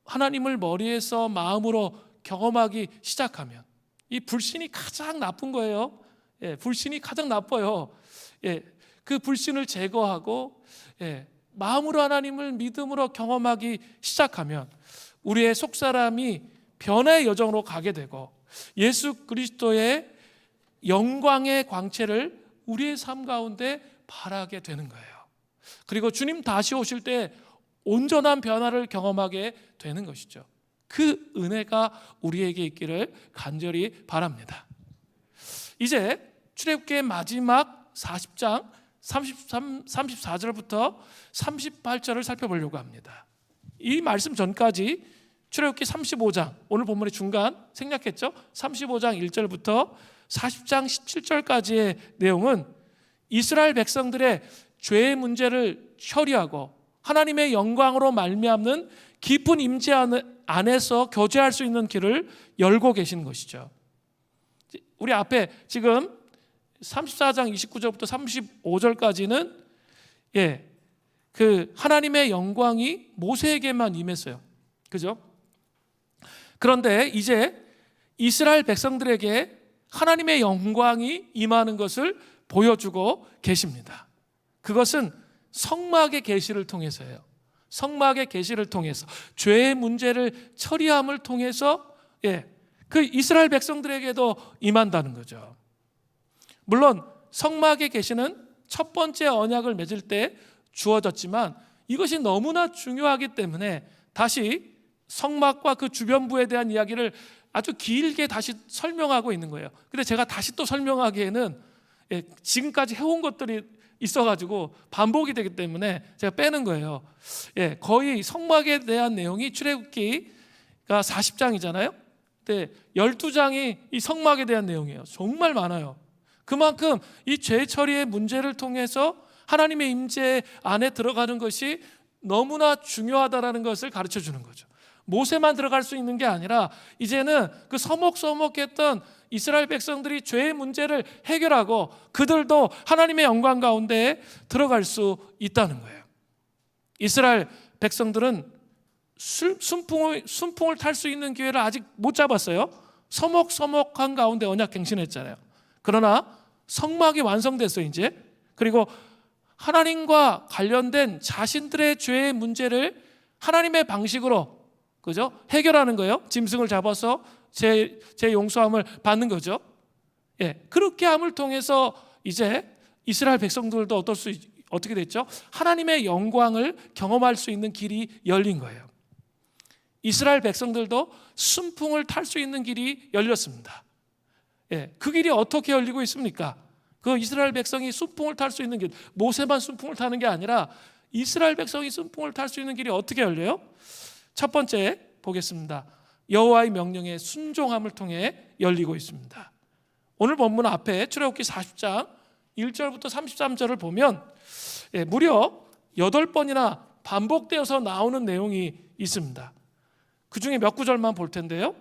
하나님을 머리에서 마음으로 경험하기 시작하면, 이 불신이 가장 나쁜 거예요. 불신이 가장 나빠요. 그 불신을 제거하고 마음으로 하나님을 믿음으로 경험하기 시작하면 우리의 속사람이 변화의 여정으로 가게 되고 예수 그리스도의 영광의 광채를 우리의 삶 가운데 발하게 되는 거예요. 그리고 주님 다시 오실 때 온전한 변화를 경험하게 되는 것이죠. 그 은혜가 우리에게 있기를 간절히 바랍니다. 이제 출애굽기의 마지막 40장 34절부터 38절을 살펴보려고 합니다. 이 말씀 전까지 출애굽기 35장, 오늘 본문의 중간 생략했죠? 35장 1절부터 40장 17절까지의 내용은 이스라엘 백성들의 죄의 문제를 처리하고 하나님의 영광으로 말미암는 깊은 임재 안에서 교제할 수 있는 길을 열고 계신 것이죠. 우리 앞에 지금 34장 29절부터 35절까지는 그 하나님의 영광이 모세에게만 임했어요. 그죠? 그런데 이제 이스라엘 백성들에게 하나님의 영광이 임하는 것을 보여주고 계십니다. 그것은 성막의 계시를 통해서예요. 성막의 계시를 통해서 죄의 문제를 처리함을 통해서 그 이스라엘 백성들에게도 임한다는 거죠. 물론 성막의 계시는 첫 번째 언약을 맺을 때 주어졌지만 이것이 너무나 중요하기 때문에 다시 성막과 그 주변부에 대한 이야기를 아주 길게 다시 설명하고 있는 거예요. 근데 제가 다시 또 설명하기에는 지금까지 해온 것들이 있어가지고 반복이 되기 때문에 제가 빼는 거예요. 거의 성막에 대한 내용이 출애굽기가 40장이잖아요. 근데 12장이 이 성막에 대한 내용이에요. 정말 많아요. 그만큼 이 죄 처리의 문제를 통해서 하나님의 임재 안에 들어가는 것이 너무나 중요하다는 것을 가르쳐 주는 거죠. 모세만 들어갈 수 있는 게 아니라 이제는 그 서먹서먹했던 이스라엘 백성들이 죄의 문제를 해결하고 그들도 하나님의 영광 가운데 들어갈 수 있다는 거예요. 이스라엘 백성들은 순풍을 탈 수 있는 기회를 아직 못 잡았어요. 서먹서먹한 가운데 언약 갱신했잖아요. 그러나 성막이 완성됐어요 이제. 그리고 하나님과 관련된 자신들의 죄의 문제를 하나님의 방식으로, 그죠? 해결하는 거예요. 짐승을 잡아서 제 용서함을 받는 거죠. 그렇게 함을 통해서 이제 이스라엘 백성들도 어떻게 됐죠? 하나님의 영광을 경험할 수 있는 길이 열린 거예요. 이스라엘 백성들도 순풍을 탈 수 있는 길이 열렸습니다. 그 길이 어떻게 열리고 있습니까? 그 이스라엘 백성이 순풍을 탈 수 있는 길, 모세만 순풍을 타는 게 아니라 이스라엘 백성이 순풍을 탈 수 있는 길이 어떻게 열려요? 첫 번째 보겠습니다. 여호와의 명령에 순종함을 통해 열리고 있습니다. 오늘 본문 앞에 출애굽기 40장 1절부터 33절을 보면 무려 8번이나 반복되어서 나오는 내용이 있습니다. 그 중에 몇 구절만 볼 텐데요.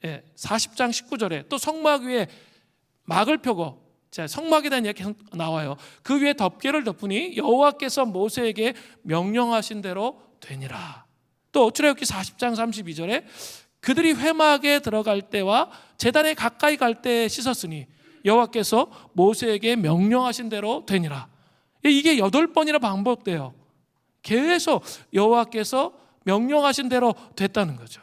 40장 19절에 또 성막 위에 막을 펴고, 성막에 대한 이야기 계속 나와요. 그 위에 덮개를 덮으니 여호와께서 모세에게 명령하신 대로 되니라. 또 출애굽기 40장 32절에 그들이 회막에 들어갈 때와 제단에 가까이 갈 때 씻었으니 여호와께서 모세에게 명령하신 대로 되니라. 이게 8번이나 반복돼요. 계속 여호와께서 명령하신 대로 됐다는 거죠.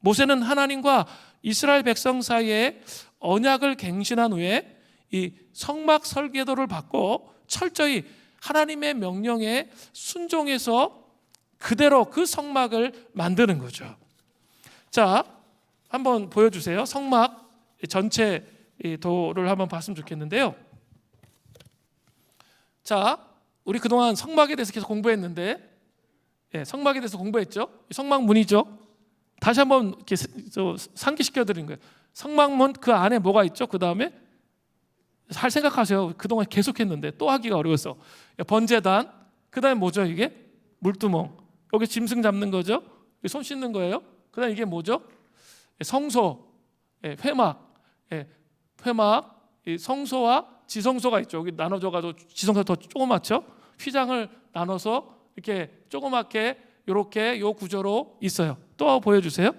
모세는 하나님과 이스라엘 백성 사이에 언약을 갱신한 후에 이 성막 설계도를 받고 철저히 하나님의 명령에 순종해서 그대로 그 성막을 만드는 거죠. 자, 한번 보여주세요. 성막 전체 도를 한번 봤으면 좋겠는데요. 자, 우리 그동안 성막에 대해서 계속 공부했는데, 성막에 대해서 공부했죠. 성막문이죠. 다시 한번 이렇게 상기시켜 드린 거예요. 성막문 그 안에 뭐가 있죠? 그 다음에 잘 생각하세요. 그동안 계속했는데 또 하기가 어려워서. 번제단, 그 다음에 뭐죠 이게? 물두멍. 여기 짐승 잡는 거죠. 손 씻는 거예요. 그 다음에 이게 뭐죠? 성소, 회막. 회막, 성소와 지성소가 있죠. 여기 나눠져가지고 지성소가 더 조그맣죠. 휘장을 나눠서 이렇게 조그맣게 이렇게 요 구조로 있어요. 또 보여주세요.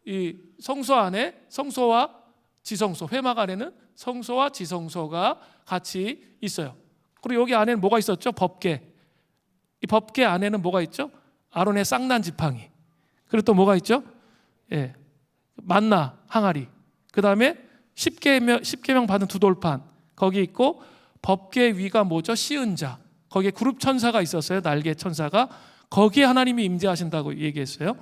이 성소 안에 성소와 지성소, 회막 안에는 성소와 지성소가 같이 있어요. 그리고 여기 안에는 뭐가 있었죠? 법궤. 이 법궤 안에는 뭐가 있죠? 아론의 쌍난 지팡이. 그리고 또 뭐가 있죠? 만나 항아리. 그 다음에 십계명 받은 두 돌판 거기 있고, 법궤 위가 뭐죠? 시은자. 거기에 그룹 천사가 있었어요. 날개 천사가. 거기에 하나님이 임재하신다고 얘기했어요.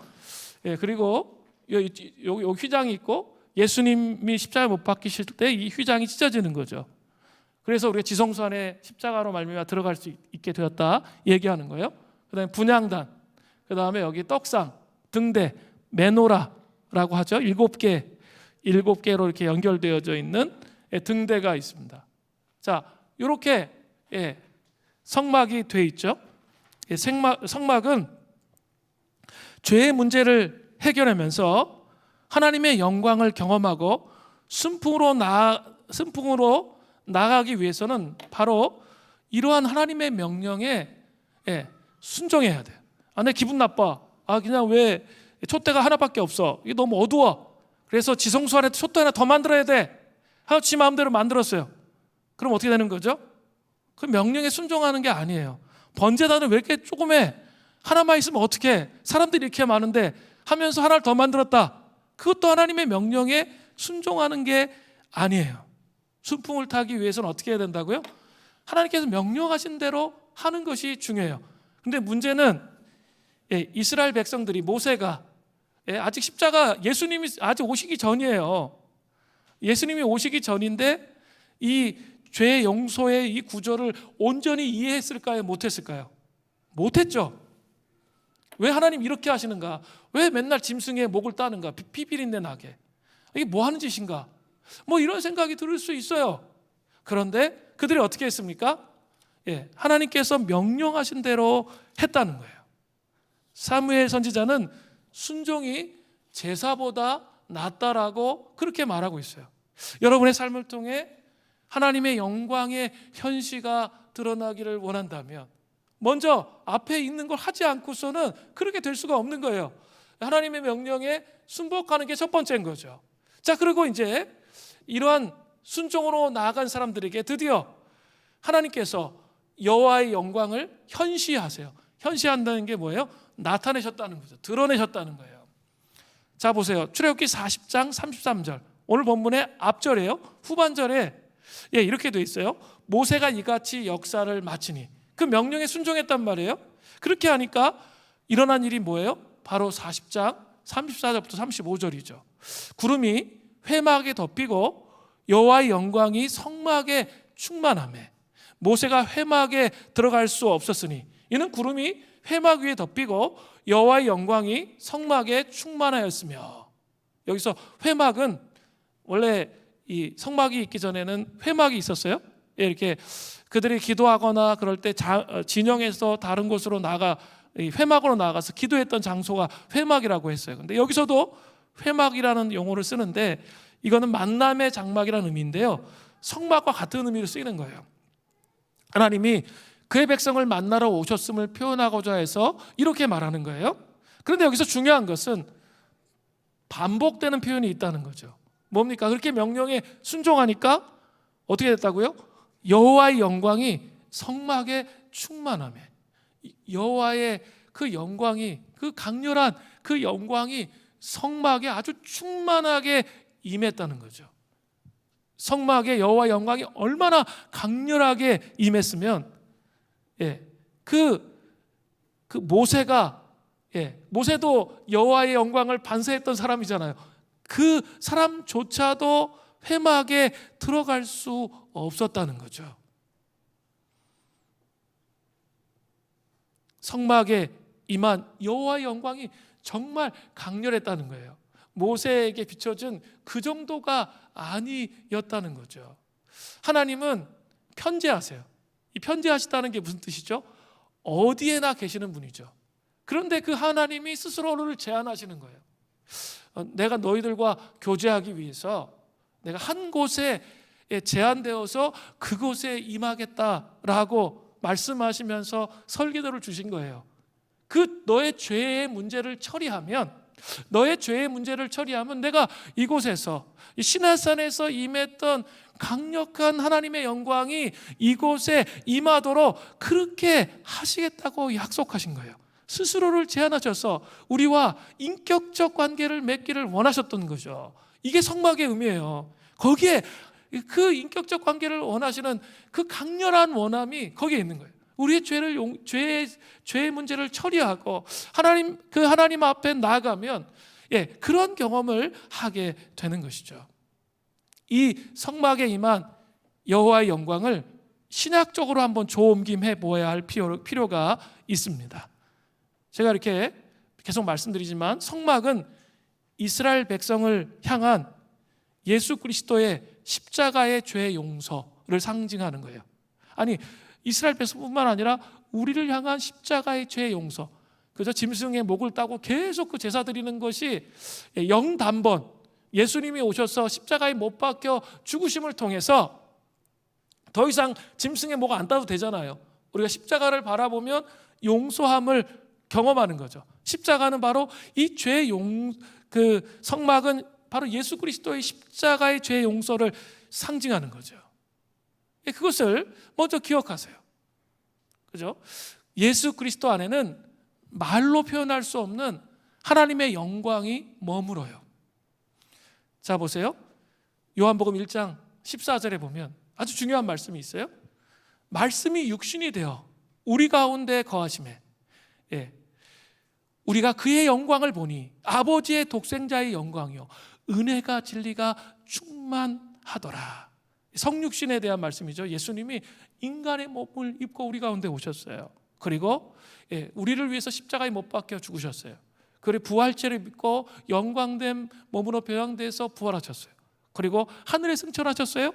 그리고 여기 휘장이 있고, 예수님이 십자가에 못 박히실 때 이 휘장이 찢어지는 거죠. 그래서 우리가 지성소 안에 십자가로 말미암아 들어갈 수 있게 되었다 얘기하는 거예요. 그다음에 분향단, 그다음에 여기 떡상, 등대, 메노라라고 하죠. 7개 7개로 이렇게 연결되어져 있는 등대가 있습니다. 자, 이렇게 성막이 돼 있죠. 성막은 죄의 문제를 해결하면서 하나님의 영광을 경험하고 순풍으로 나아가기 위해서는 바로 이러한 하나님의 명령에 순종해야 돼요. 내 기분 나빠. 그냥 왜 촛대가 하나밖에 없어. 이게 너무 어두워. 그래서 지성소 안에 촛대 하나 더 만들어야 돼. 하고 지 마음대로 만들었어요. 그럼 어떻게 되는 거죠? 그 명령에 순종하는 게 아니에요. 번제단은 왜 이렇게 조그매? 하나만 있으면 어떡해? 사람들이 이렇게 많은데 하면서 하나를 더 만들었다. 그것도 하나님의 명령에 순종하는 게 아니에요. 순풍을 타기 위해서는 어떻게 해야 된다고요? 하나님께서 명령하신 대로 하는 것이 중요해요. 근데 문제는 이스라엘 백성들이 모세가 아직 십자가 예수님이 아직 오시기 전이에요. 예수님이 오시기 전인데 이 죄 용서의 이 구절을 온전히 이해했을까요? 못했을까요? 못했죠. 왜 하나님 이렇게 하시는가? 왜 맨날 짐승의 목을 따는가? 피비린내 나게. 이게 뭐 하는 짓인가? 뭐 이런 생각이 들을 수 있어요. 그런데 그들이 어떻게 했습니까? 하나님께서 명령하신 대로 했다는 거예요. 사무엘 선지자는 순종이 제사보다 낫다라고 그렇게 말하고 있어요. 여러분의 삶을 통해 하나님의 영광의 현시가 드러나기를 원한다면 먼저 앞에 있는 걸 하지 않고서는 그렇게 될 수가 없는 거예요. 하나님의 명령에 순복하는 게 첫 번째인 거죠. 자, 그리고 이제 이러한 순종으로 나아간 사람들에게 드디어 하나님께서 여호와의 영광을 현시하세요. 현시한다는 게 뭐예요? 나타내셨다는 거죠. 드러내셨다는 거예요. 자, 보세요. 출애굽기 40장 33절. 오늘 본문의 앞절이에요. 후반절에 이렇게 돼 있어요. 모세가 이같이 역사를 마치니, 그 명령에 순종했단 말이에요. 그렇게 하니까 일어난 일이 뭐예요? 바로 40장 34절부터 35절이죠. 구름이 회막에 덮이고 여호와의 영광이 성막에 충만하매 모세가 회막에 들어갈 수 없었으니, 이는 구름이 회막 위에 덮이고 여호와의 영광이 성막에 충만하였으며. 여기서 회막은 원래 이 성막이 있기 전에는 회막이 있었어요. 이렇게 그들이 기도하거나 그럴 때 진영에서 다른 곳으로 회막으로 나가서 기도했던 장소가 회막이라고 했어요. 근데 여기서도 회막이라는 용어를 쓰는데 이거는 만남의 장막이라는 의미인데요, 성막과 같은 의미로 쓰이는 거예요. 하나님이 그의 백성을 만나러 오셨음을 표현하고자 해서 이렇게 말하는 거예요. 그런데 여기서 중요한 것은 반복되는 표현이 있다는 거죠. 뭡니까? 그렇게 명령에 순종하니까 어떻게 됐다고요? 여호와의 영광이 성막에 충만하며, 여호와의 그 영광이, 그 강렬한 그 영광이 성막에 아주 충만하게 임했다는 거죠. 성막에 여호와의 영광이 얼마나 강렬하게 임했으면 그 모세도 여호와의 영광을 반사했던 사람이잖아요. 그 사람조차도 회막에 들어갈 수 없었다는 거죠. 성막에 임한 여호와의 영광이 정말 강렬했다는 거예요. 모세에게 비춰진 그 정도가 아니었다는 거죠. 하나님은 편재하세요. 이 편재하시다는 게 무슨 뜻이죠? 어디에나 계시는 분이죠. 그런데 그 하나님이 스스로를 제한하시는 거예요. 내가 너희들과 교제하기 위해서 내가 한 곳에 제한되어서 그곳에 임하겠다라고 말씀하시면서 설계도를 주신 거예요. 너의 죄의 문제를 처리하면 내가 이곳에서, 이 시내산에서 임했던 강력한 하나님의 영광이 이곳에 임하도록 그렇게 하시겠다고 약속하신 거예요. 스스로를 제한하셔서 우리와 인격적 관계를 맺기를 원하셨던 거죠. 이게 성막의 의미예요. 거기에 그 인격적 관계를 원하시는 그 강렬한 원함이 거기에 있는 거예요. 우리의 죄의 문제를 처리하고 하나님 앞에 나아가면 그런 경험을 하게 되는 것이죠. 이 성막에 임한 여호와의 영광을 신학적으로 한번 조옮김해 보아야 할 필요가 있습니다. 제가 이렇게 계속 말씀드리지만 성막은 이스라엘 백성을 향한 예수 그리스도의 십자가의 죄 용서를 상징하는 거예요. 아니, 이스라엘 백성뿐만 아니라 우리를 향한 십자가의 죄 용서, 그저 짐승의 목을 따고 계속 그 제사 드리는 것이 영단번 예수님이 오셔서 십자가에 못 박혀 죽으심을 통해서 더 이상 짐승의 목 안 따도 되잖아요. 우리가 십자가를 바라보면 용서함을 경험하는 거죠. 십자가는 바로 이 죄 그 성막은 바로 예수 그리스도의 십자가의 죄 용서를 상징하는 거죠. 그것을 먼저 기억하세요. 그죠? 예수 그리스도 안에는 말로 표현할 수 없는 하나님의 영광이 머물어요. 자, 보세요. 요한복음 1장 14절에 보면 아주 중요한 말씀이 있어요. 말씀이 육신이 되어 우리 가운데 거하심에, 우리가 그의 영광을 보니 아버지의 독생자의 영광이요 은혜가 진리가 충만하더라. 성육신에 대한 말씀이죠. 예수님이 인간의 몸을 입고 우리 가운데 오셨어요. 그리고 우리를 위해서 십자가에 못 박혀 죽으셨어요. 그리고 부활체를 믿고 영광된 몸으로 변형돼서 부활하셨어요. 그리고 하늘에 승천하셨어요.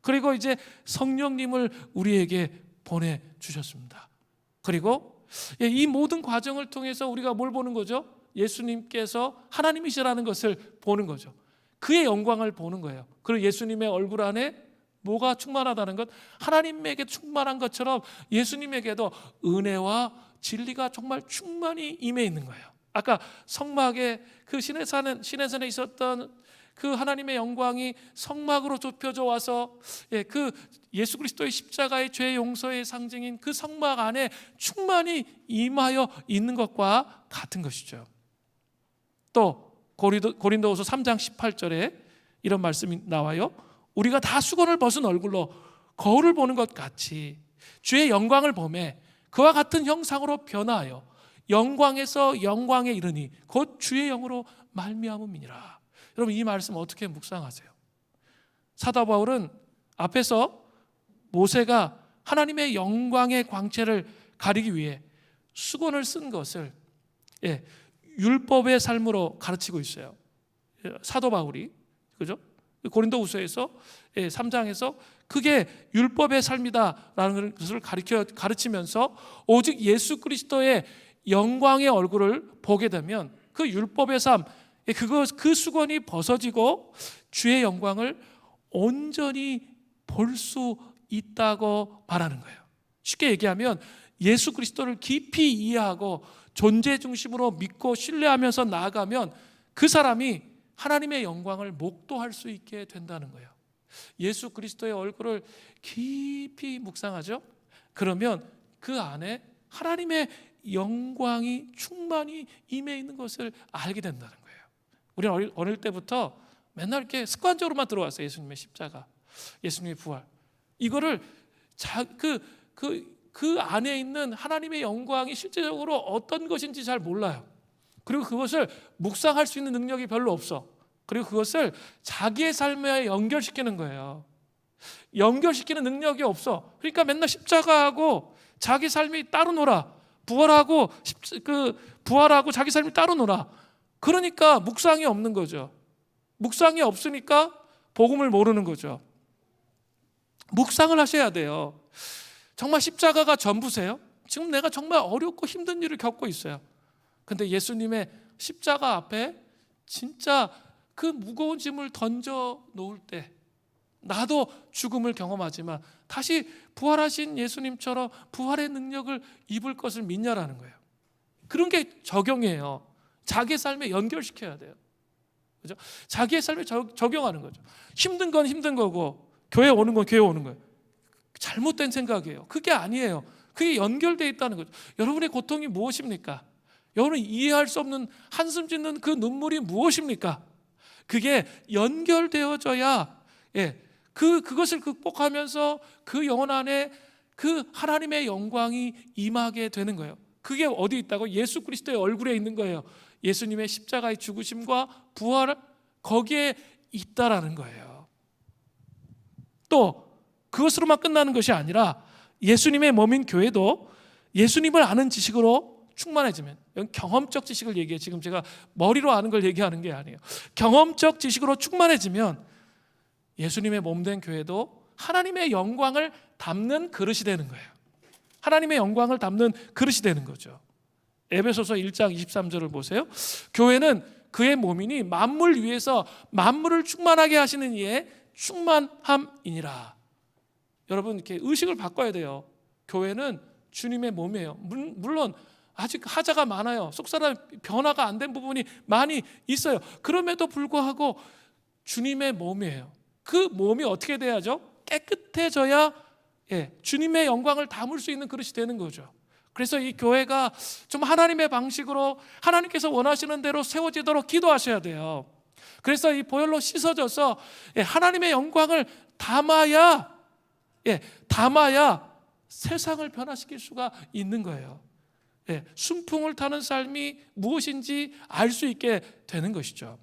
그리고 이제 성령님을 우리에게 보내주셨습니다. 그리고 이 모든 과정을 통해서 우리가 뭘 보는 거죠? 예수님께서 하나님이시라는 것을 보는 거죠. 그의 영광을 보는 거예요. 그리고 예수님의 얼굴 안에 뭐가 충만하다는 것, 하나님에게 충만한 것처럼 예수님에게도 은혜와 진리가 정말 충만히 임해 있는 거예요. 아까 성막에 그 시내산에 있었던 그 하나님의 영광이 성막으로 좁혀져 와서 그 예수 그리스도의 십자가의 죄 용서의 상징인 그 성막 안에 충만히 임하여 있는 것과 같은 것이죠. 또 고린도후서 3장 18절에 이런 말씀이 나와요. 우리가 다 수건을 벗은 얼굴로 거울을 보는 것 같이 주의 영광을 보매 그와 같은 형상으로 변화하여 영광에서 영광에 이르니 곧 주의 영으로 말미암음이니라. 여러분, 이 말씀 어떻게 묵상하세요? 사도 바울은 앞에서 모세가 하나님의 영광의 광채를 가리기 위해 수건을 쓴 것을 율법의 삶으로 가르치고 있어요. 사도 바울이, 그죠? 고린도후서에서 3장에서 그게 율법의 삶이다라는 것을 가르치면서 오직 예수 그리스도의 영광의 얼굴을 보게 되면 그 율법의 삶, 그 수건이 벗어지고 주의 영광을 온전히 볼 수 있다고 말하는 거예요. 쉽게 얘기하면 예수 그리스도를 깊이 이해하고 존재 중심으로 믿고 신뢰하면서 나아가면 그 사람이 하나님의 영광을 목도할 수 있게 된다는 거예요. 예수 그리스도의 얼굴을 깊이 묵상하죠. 그러면 그 안에 하나님의 영광이 충만히 임해 있는 것을 알게 된다는 거예요. 우리는 어릴 때부터 맨날 이렇게 습관적으로만 들어왔어요. 예수님의 십자가, 예수님의 부활. 이거를 그 안에 있는 하나님의 영광이 실제적으로 어떤 것인지 잘 몰라요. 그리고 그것을 묵상할 수 있는 능력이 별로 없어. 그리고 그것을 자기의 삶에 연결시키는 거예요. 연결시키는 능력이 없어. 그러니까 맨날 십자가하고 자기 삶이 따로 놀아. 부활하고 자기 삶이 따로 놀아. 그러니까 묵상이 없는 거죠. 묵상이 없으니까 복음을 모르는 거죠. 묵상을 하셔야 돼요. 정말 십자가가 전부세요? 지금 내가 정말 어렵고 힘든 일을 겪고 있어요. 근데 예수님의 십자가 앞에 진짜 그 무거운 짐을 던져 놓을 때 나도 죽음을 경험하지만 다시 부활하신 예수님처럼 부활의 능력을 입을 것을 믿냐라는 거예요. 그런 게 적용이에요. 자기의 삶에 연결시켜야 돼요. 그죠? 자기의 삶에 적용하는 거죠. 힘든 건 힘든 거고 교회 오는 건 교회 오는 거예요. 잘못된 생각이에요. 그게 아니에요. 그게 연결되어 있다는 거죠. 여러분의 고통이 무엇입니까? 여러분이 이해할 수 없는 한숨 짓는 그 눈물이 무엇입니까? 그게 연결되어져야 그것을 극복하면서 그 영혼 안에 그 하나님의 영광이 임하게 되는 거예요. 그게 어디 있다고? 예수 그리스도의 얼굴에 있는 거예요. 예수님의 십자가의 죽으심과 부활, 거기에 있다라는 거예요. 또 그것으로만 끝나는 것이 아니라 예수님의 몸인 교회도 예수님을 아는 지식으로 충만해지면, 경험적 지식을 얘기해요. 지금 제가 머리로 아는 걸 얘기하는 게 아니에요. 경험적 지식으로 충만해지면 예수님의 몸된 교회도 하나님의 영광을 담는 그릇이 되는 거예요. 하나님의 영광을 담는 그릇이 되는 거죠. 에베소서 1장 23절을 보세요. 교회는 그의 몸이니 만물 위에서 만물을 충만하게 하시는 이의 충만함이니라. 여러분, 이렇게 의식을 바꿔야 돼요. 교회는 주님의 몸이에요. 물론 아직 하자가 많아요. 속사람 변화가 안 된 부분이 많이 있어요. 그럼에도 불구하고 주님의 몸이에요. 그 몸이 어떻게 돼야죠? 깨끗해져야 주님의 영광을 담을 수 있는 그릇이 되는 거죠. 그래서 이 교회가 좀 하나님의 방식으로 하나님께서 원하시는 대로 세워지도록 기도하셔야 돼요. 그래서 이 보혈로 씻어져서 하나님의 영광을 담아야 세상을 변화시킬 수가 있는 거예요. 순풍을 타는 삶이 무엇인지 알 수 있게 되는 것이죠.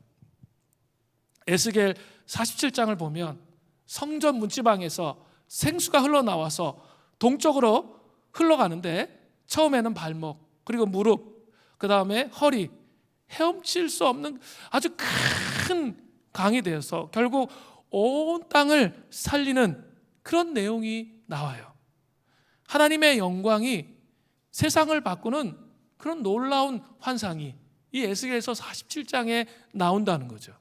에스겔 47장을 보면 성전 문지방에서 생수가 흘러나와서 동쪽으로 흘러가는데 처음에는 발목, 그리고 무릎, 그 다음에 허리, 헤엄칠 수 없는 아주 큰 강이 되어서 결국 온 땅을 살리는 그런 내용이 나와요. 하나님의 영광이 세상을 바꾸는 그런 놀라운 환상이 이 에스겔서 47장에 나온다는 거죠.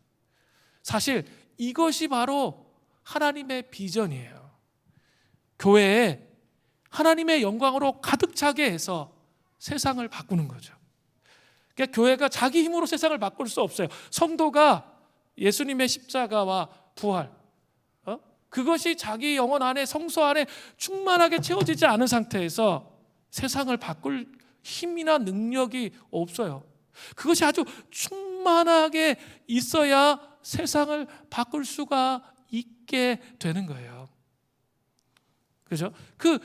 사실 이것이 바로 하나님의 비전이에요. 교회에 하나님의 영광으로 가득 차게 해서 세상을 바꾸는 거죠. 그러니까 교회가 자기 힘으로 세상을 바꿀 수 없어요. 성도가 예수님의 십자가와 부활, 그것이 자기 영혼 안에, 성소 안에 충만하게 채워지지 않은 상태에서 세상을 바꿀 힘이나 능력이 없어요. 그것이 아주 충만하게 있어야 세상을 바꿀 수가 있게 되는 거예요. 그죠? 그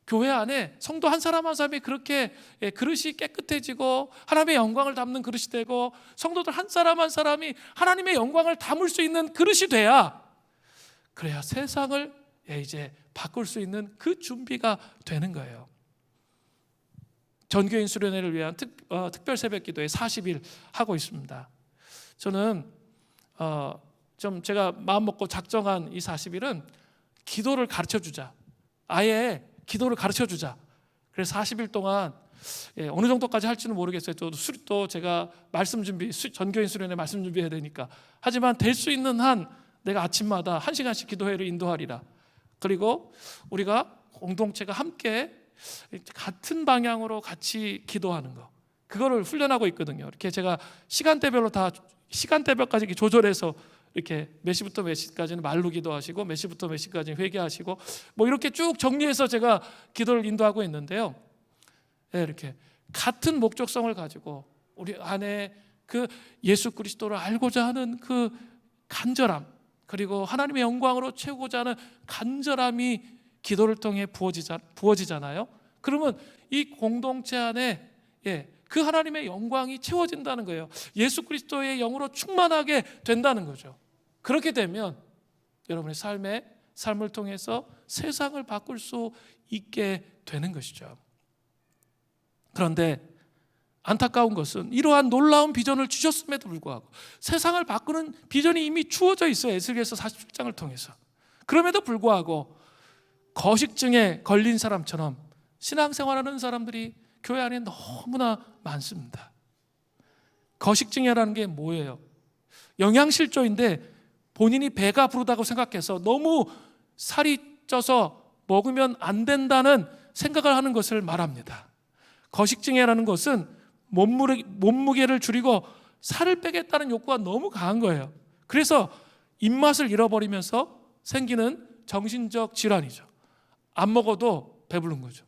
교회 안에 성도 한 사람 한 사람이 그렇게 그릇이 깨끗해지고 하나님의 영광을 담는 그릇이 되고 성도들 한 사람 한 사람이 하나님의 영광을 담을 수 있는 그릇이 그래야 세상을 이제 바꿀 수 있는 그 준비가 되는 거예요. 전교인 수련회를 위한 특별 새벽 기도에 40일 하고 있습니다. 저는 좀 제가 마음 먹고 작정한 이 40일은 기도를 가르쳐 주자. 아예 기도를 가르쳐 주자. 그래서 40일 동안 어느 정도까지 할지는 모르겠어요. 또 제가 말씀 준비, 전교인 수련회 말씀 준비해야 되니까. 하지만 될 수 있는 한 내가 아침마다 1시간씩 기도회를 인도하리라. 그리고 우리가 공동체가 함께 같은 방향으로 같이 기도하는 거, 그거를 훈련하고 있거든요. 이렇게 제가 시간대별까지 이렇게 조절해서 이렇게 몇 시부터 몇 시까지는 말로 기도하시고 몇 시부터 몇 시까지는 회개하시고 뭐 이렇게 쭉 정리해서 제가 기도를 인도하고 있는데요. 이렇게 같은 목적성을 가지고 우리 안에 그 예수 그리스도를 알고자 하는 그 간절함, 그리고 하나님의 영광으로 채우고자 하는 간절함이 기도를 통해 부어지잖아요. 그러면 이 공동체 안에 그 하나님의 영광이 채워진다는 거예요. 예수 그리스도의 영으로 충만하게 된다는 거죠. 그렇게 되면 여러분의 삶을 통해서 세상을 바꿀 수 있게 되는 것이죠. 그런데 안타까운 것은 이러한 놀라운 비전을 주셨음에도 불구하고 세상을 바꾸는 비전이 이미 주어져 있어요. 에스겔서 47장을 통해서. 그럼에도 불구하고 거식증에 걸린 사람처럼 신앙생활하는 사람들이 교회 안에 너무나 많습니다. 거식증이라는 게 뭐예요? 영양실조인데 본인이 배가 부르다고 생각해서 너무 살이 쪄서 먹으면 안 된다는 생각을 하는 것을 말합니다. 거식증이라는 것은 몸무게를 줄이고 살을 빼겠다는 욕구가 너무 강한 거예요. 그래서 입맛을 잃어버리면서 생기는 정신적 질환이죠. 안 먹어도 배부른 거죠.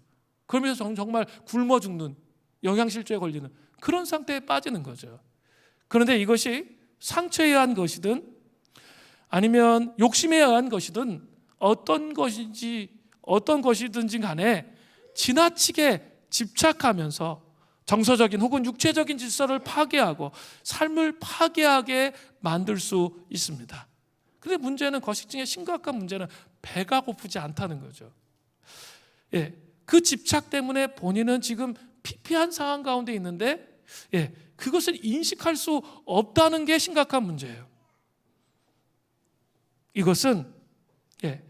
그러면서 정말 굶어 죽는, 영양실조에 걸리는 그런 상태에 빠지는 거죠. 그런데 이것이 상처에 의한 것이든 아니면 욕심에 의한 것이든 어떤 것이든지 간에 지나치게 집착하면서 정서적인 혹은 육체적인 질서를 파괴하고 삶을 파괴하게 만들 수 있습니다. 그런데 문제는, 거식증의 심각한 문제는 배가 고프지 않다는 거죠. 그 집착 때문에 본인은 지금 피폐한 상황 가운데 있는데 그것을 인식할 수 없다는 게 심각한 문제예요. 이것은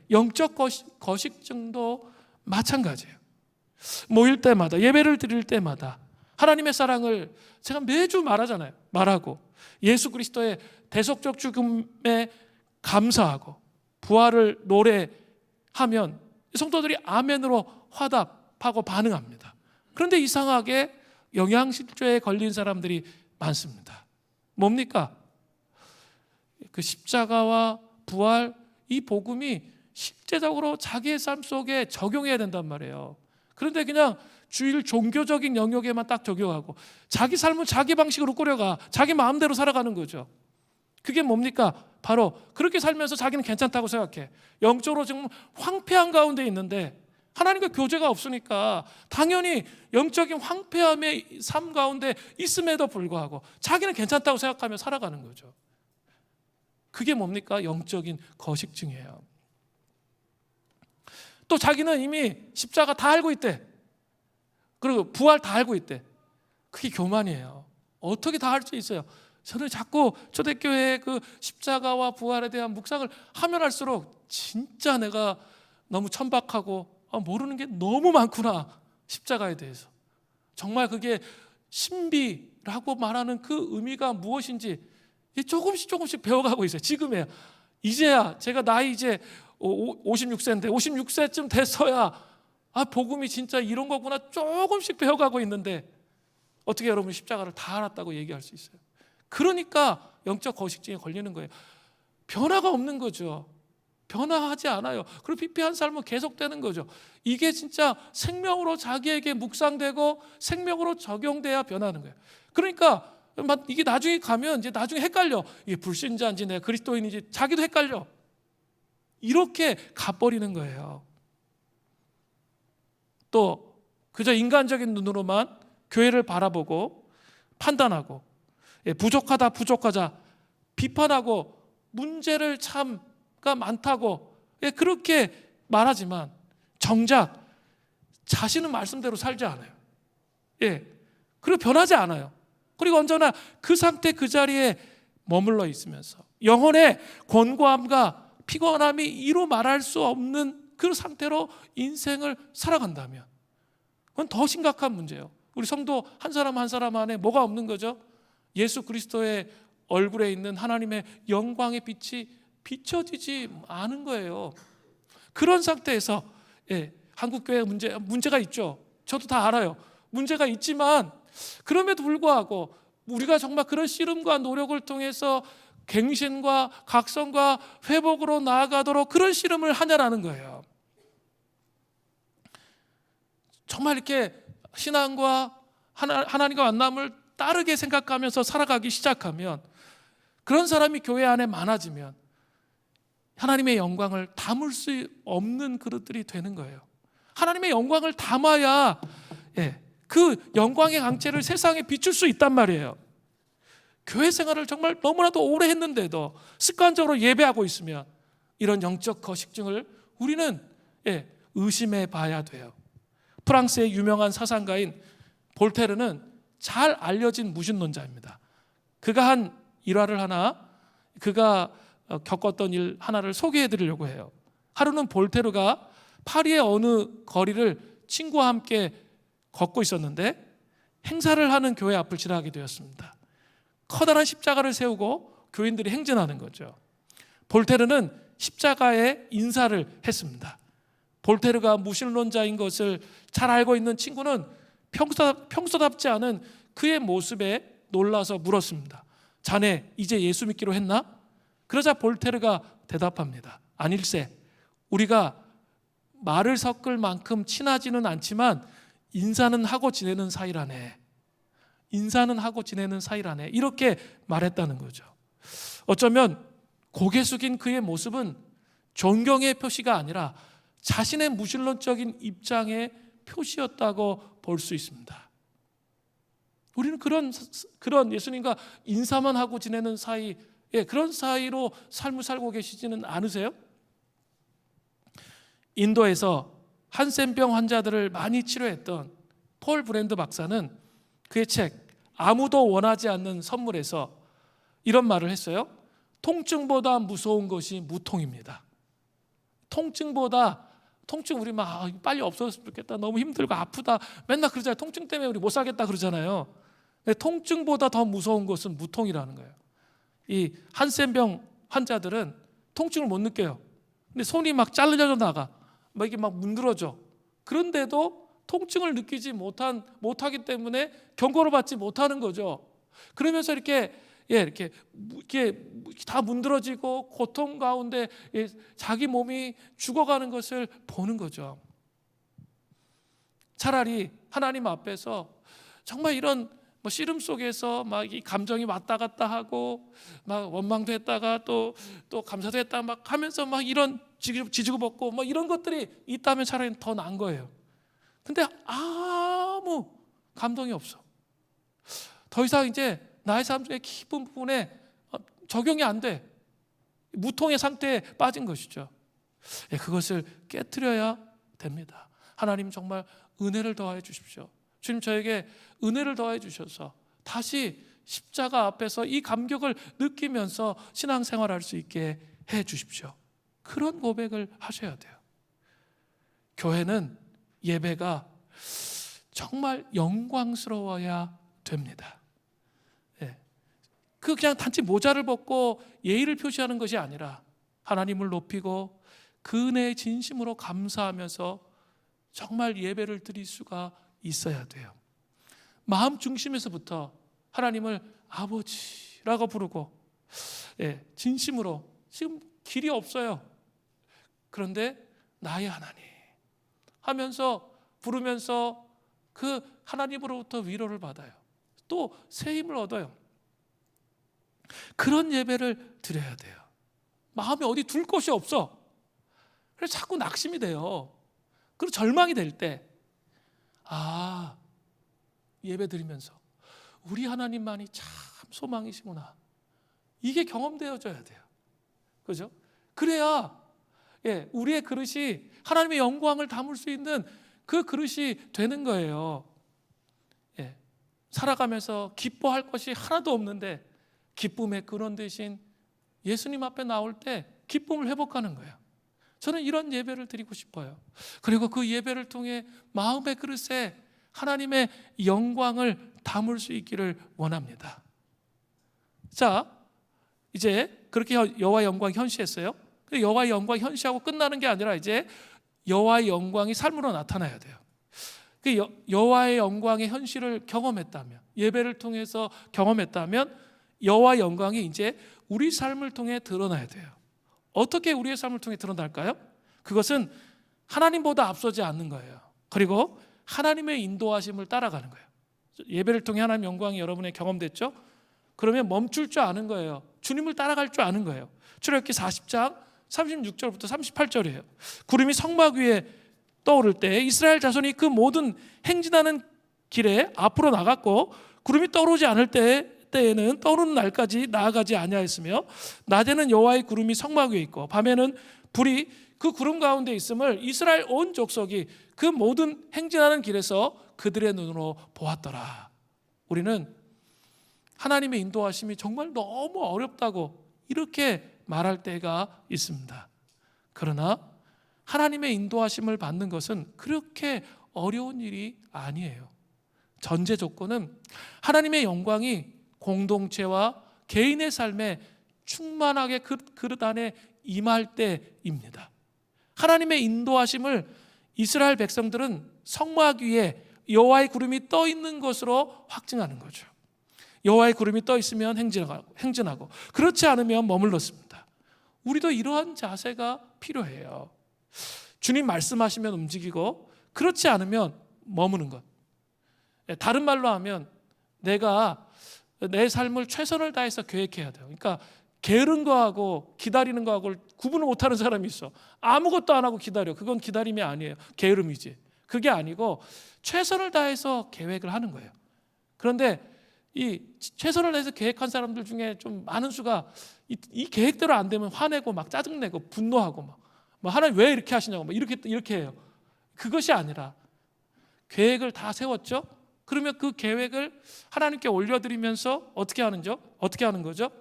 영적 거식증도 마찬가지예요. 모일 때마다, 예배를 드릴 때마다 하나님의 사랑을 제가 매주 말하고 예수 그리스도의 대속적 죽음에 감사하고 부활을 노래하면 성도들이 아멘으로 화답하고 반응합니다. 그런데 이상하게 영양실조에 걸린 사람들이 많습니다. 뭡니까? 그 십자가와 부활, 이 복음이 실제적으로 자기의 삶 속에 적용해야 된단 말이에요. 그런데 그냥 주일 종교적인 영역에만 딱 적용하고 자기 삶은 자기 방식으로 꾸려가, 자기 마음대로 살아가는 거죠. 그게 뭡니까? 바로 그렇게 살면서 자기는 괜찮다고 생각해. 영적으로 지금 황폐한 가운데 있는데 하나님과 교제가 없으니까 당연히 영적인 황폐함의 삶 가운데 있음에도 불구하고 자기는 괜찮다고 생각하며 살아가는 거죠. 그게 뭡니까? 영적인 거식증이에요. 또 자기는 이미 십자가 다 알고 있대. 그리고 부활 다 알고 있대. 그게 교만이에요. 어떻게 다 알 수 있어요? 저는 자꾸 초대교회의 그 십자가와 부활에 대한 묵상을 하면 할수록 진짜 내가 너무 천박하고 모르는 게 너무 많구나, 십자가에 대해서. 정말 그게 신비라고 말하는 그 의미가 무엇인지 조금씩 배워가고 있어요. 지금이야. 이제야 제가 나이 이제 56세인데 56세쯤 됐어야 복음이 진짜 이런 거구나 조금씩 배워가고 있는데 어떻게 여러분 십자가를 다 알았다고 얘기할 수 있어요? 그러니까 영적 거식증에 걸리는 거예요. 변화가 없는 거죠. 변화하지 않아요. 그리고 피폐한 삶은 계속되는 거죠. 이게 진짜 생명으로 자기에게 묵상되고 생명으로 적용돼야 변하는 거예요. 그러니까 이게 나중에 가면 이제 나중에 헷갈려. 이게 불신자인지 내가 그리스도인인지 자기도 헷갈려. 이렇게 가버리는 거예요. 또 그저 인간적인 눈으로만 교회를 바라보고 판단하고 부족하자 비판하고 문제를 참가 많다고 그렇게 말하지만 정작 자신은 말씀대로 살지 않아요. 그리고 변하지 않아요. 그리고 언제나 그 상태 그 자리에 머물러 있으면서 영혼의 곤고함과 피곤함이 이루 말할 수 없는 그 상태로 인생을 살아간다면 그건 더 심각한 문제예요. 우리 성도 한 사람 한 사람 안에 뭐가 없는 거죠? 예수 그리스도의 얼굴에 있는 하나님의 영광의 빛이 비춰지지 않은 거예요. 그런 상태에서 한국교회 문제가 있죠. 저도 다 알아요. 문제가 있지만 그럼에도 불구하고 우리가 정말 그런 씨름과 노력을 통해서 갱신과 각성과 회복으로 나아가도록 그런 씨름을 하냐라는 거예요. 정말 이렇게 신앙과 하나님과 만남을 따르게 생각하면서 살아가기 시작하면 그런 사람이 교회 안에 많아지면 하나님의 영광을 담을 수 없는 그릇들이 되는 거예요. 하나님의 영광을 담아야 그 영광의 강체를 세상에 비출 수 있단 말이에요. 교회 생활을 정말 너무나도 오래 했는데도 습관적으로 예배하고 있으면 이런 영적 거식증을 우리는 의심해 봐야 돼요. 프랑스의 유명한 사상가인 볼테르는 잘 알려진 무신론자입니다. 그가 한 일화를 그가 겪었던 일 하나를 소개해 드리려고 해요. 하루는 볼테르가 파리의 어느 거리를 친구와 함께 걷고 있었는데 행사를 하는 교회 앞을 지나게 되었습니다. 커다란 십자가를 세우고 교인들이 행진하는 거죠. 볼테르는 십자가에 인사를 했습니다. 볼테르가 무신론자인 것을 잘 알고 있는 친구는 평소답지 않은 그의 모습에 놀라서 물었습니다. 자네 이제 예수 믿기로 했나? 그러자 볼테르가 대답합니다. 아닐세, 우리가 말을 섞을 만큼 친하지는 않지만 인사는 하고 지내는 사이라네. 인사는 하고 지내는 사이라네. 이렇게 말했다는 거죠. 어쩌면 고개 숙인 그의 모습은 존경의 표시가 아니라 자신의 무신론적인 입장의 표시였다고 볼 수 있습니다. 우리는 그런 예수님과 인사만 하고 지내는 사이, 그런 사이로 삶을 살고 계시지는 않으세요? 인도에서 한센병 환자들을 많이 치료했던 폴 브랜드 박사는 그의 책 아무도 원하지 않는 선물에서 이런 말을 했어요. 통증보다 무서운 것이 무통입니다. 통증 우리 막 빨리 없어졌으면 좋겠다, 너무 힘들고 아프다 맨날 그러잖아요. 통증 때문에 우리 못 살겠다 그러잖아요. 근데 통증보다 더 무서운 것은 무통이라는 거예요. 이 한센병 환자들은 통증을 못 느껴요. 근데 손이 막 잘려져 나가, 막 이게 막 문드러져. 그런데도 통증을 느끼지 못하기 때문에 경고를 받지 못하는 거죠. 그러면서 이렇게 다 문드러지고 고통 가운데 자기 몸이 죽어가는 것을 보는 거죠. 차라리 하나님 앞에서 정말 이런 씨름 속에서 막 이 감정이 왔다 갔다 하고 막 원망도 했다가 또 감사도 했다가 막 하면서 막 이런 지지고 볶고 뭐 이런 것들이 있다면 차라리 더 나은 거예요. 근데 아무 감동이 없어. 더 이상 이제 나의 삶 중에 깊은 부분에 적용이 안 돼. 무통의 상태에 빠진 것이죠. 그것을 깨트려야 됩니다. 하나님 정말 은혜를 더하여 주십시오. 주님 저에게 은혜를 더해 주셔서 다시 십자가 앞에서 이 감격을 느끼면서 신앙생활할 수 있게 해 주십시오. 그런 고백을 하셔야 돼요. 교회는 예배가 정말 영광스러워야 됩니다. 그냥 단지 모자를 벗고 예의를 표시하는 것이 아니라 하나님을 높이고 그 은혜의 진심으로 감사하면서 정말 예배를 드릴 수가 있어야 돼요. 마음 중심에서부터 하나님을 아버지라고 부르고 진심으로 지금 길이 없어요. 그런데 나의 하나님 하면서 부르면서 그 하나님으로부터 위로를 받아요. 또 새 힘을 얻어요. 그런 예배를 드려야 돼요. 마음에 어디 둘 곳이 없어. 그래서 자꾸 낙심이 돼요. 그리고 절망이 될 때 예배 드리면서 우리 하나님만이 참 소망이시구나, 이게 경험되어져야 돼요. 그죠? 그래야 우리의 그릇이 하나님의 영광을 담을 수 있는 그 그릇이 되는 거예요. 살아가면서 기뻐할 것이 하나도 없는데 기쁨의 근원 되신 예수님 앞에 나올 때 기쁨을 회복하는 거예요. 저는 이런 예배를 드리고 싶어요. 그리고 그 예배를 통해 마음의 그릇에 하나님의 영광을 담을 수 있기를 원합니다. 자, 이제 그렇게 여호와의 영광 현시했어요. 여호와의 영광 현시하고 끝나는 게 아니라 이제 여호와의 영광이 삶으로 나타나야 돼요. 여호와의 영광의 현실을 경험했다면, 예배를 통해서 경험했다면 여호와의 영광이 이제 우리 삶을 통해 드러나야 돼요. 어떻게 우리의 삶을 통해 드러날까요? 그것은 하나님보다 앞서지 않는 거예요. 그리고 하나님의 인도하심을 따라가는 거예요. 예배를 통해 하나님 영광이 여러분의 경험됐죠? 그러면 멈출 줄 아는 거예요. 주님을 따라갈 줄 아는 거예요. 출애굽기 40장 36절부터 38절이에요. 구름이 성막 위에 떠오를 때 이스라엘 자손이 그 모든 행진하는 길에 앞으로 나갔고, 구름이 떠오르지 않을 때에는 떠오르는 날까지 나아가지 아니하였으며, 낮에는 여호와의 구름이 성막 위에 있고 밤에는 불이 그 구름 가운데 있음을 이스라엘 온 족속이 그 모든 행진하는 길에서 그들의 눈으로 보았더라. 우리는 하나님의 인도하심이 정말 너무 어렵다고 이렇게 말할 때가 있습니다. 그러나 하나님의 인도하심을 받는 것은 그렇게 어려운 일이 아니에요. 전제 조건은 하나님의 영광이 공동체와 개인의 삶에 충만하게 그릇 안에 임할 때입니다. 하나님의 인도하심을 이스라엘 백성들은 성막 위에 여호와의 구름이 떠 있는 것으로 확증하는 거죠. 여호와의 구름이 떠 있으면 행진하고 그렇지 않으면 머물렀습니다. 우리도 이러한 자세가 필요해요. 주님 말씀하시면 움직이고 그렇지 않으면 머무는 것. 다른 말로 하면 내가 내 삶을 최선을 다해서 계획해야 돼요. 그러니까 게으른 거하고 기다리는 거하고 구분을 못하는 사람이 있어. 아무것도 안 하고 기다려. 그건 기다림이 아니에요. 게으름이지. 그게 아니고 최선을 다해서 계획을 하는 거예요. 그런데 이 최선을 다해서 계획한 사람들 중에 좀 많은 수가 이 계획대로 안 되면 화내고 막 짜증내고 분노하고 막 하나님 왜 이렇게 하시냐고 막 이렇게 해요. 그것이 아니라 계획을 다 세웠죠. 그러면 그 계획을 하나님께 올려드리면서 어떻게 하는 거죠?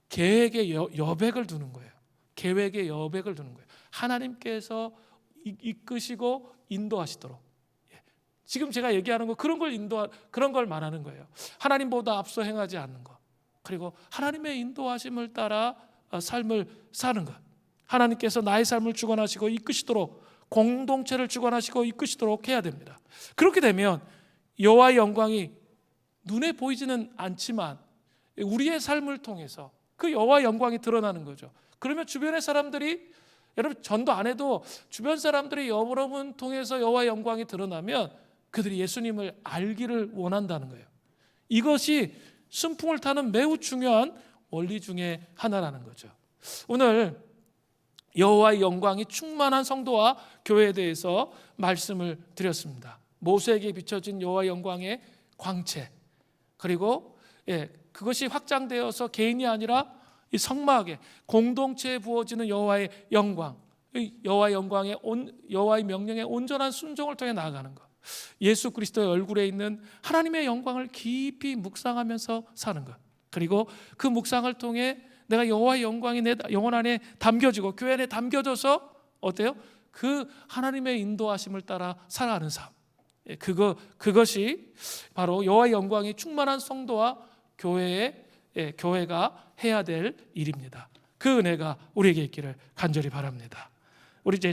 계획의 여백을 두는 거예요. 계획의 여백을 두는 거예요. 하나님께서 이끄시고 인도하시도록. 지금 제가 얘기하는 거 그런 걸 말하는 거예요. 하나님보다 앞서 행하지 않는 것. 그리고 하나님의 인도하심을 따라 삶을 사는 것. 하나님께서 나의 삶을 주관하시고 이끄시도록, 공동체를 주관하시고 이끄시도록 해야 됩니다. 그렇게 되면 여호와의 영광이 눈에 보이지는 않지만 우리의 삶을 통해서 그 여호와의 영광이 드러나는 거죠. 그러면 주변의 사람들이, 여러분 전도 안 해도 주변 사람들이 여러분 통해서 여호와의 영광이 드러나면 그들이 예수님을 알기를 원한다는 거예요. 이것이 순풍을 타는 매우 중요한 원리 중에 하나라는 거죠. 오늘 여호와의 영광이 충만한 성도와 교회에 대해서 말씀을 드렸습니다. 모세에게 비춰진 여호와의 영광의 광채, 그리고 그것이 확장되어서 개인이 아니라 이 성막에 공동체에 부어지는 여호와의 영광, 여호와의 영광의 여호와의 명령에 온전한 순종을 통해 나아가는 것. 예수 그리스도의 얼굴에 있는 하나님의 영광을 깊이 묵상하면서 사는 것. 그리고 그 묵상을 통해 내가 여호와의 영광이 내 영혼 안에 담겨지고 교회 안에 담겨져서 어때요? 그 하나님의 인도하심을 따라 살아가는 삶. 그것이 바로 여호와의 영광이 충만한 성도와 교회가 해야 될 일입니다. 그 은혜가 우리에게 있기를 간절히 바랍니다. 우리 이제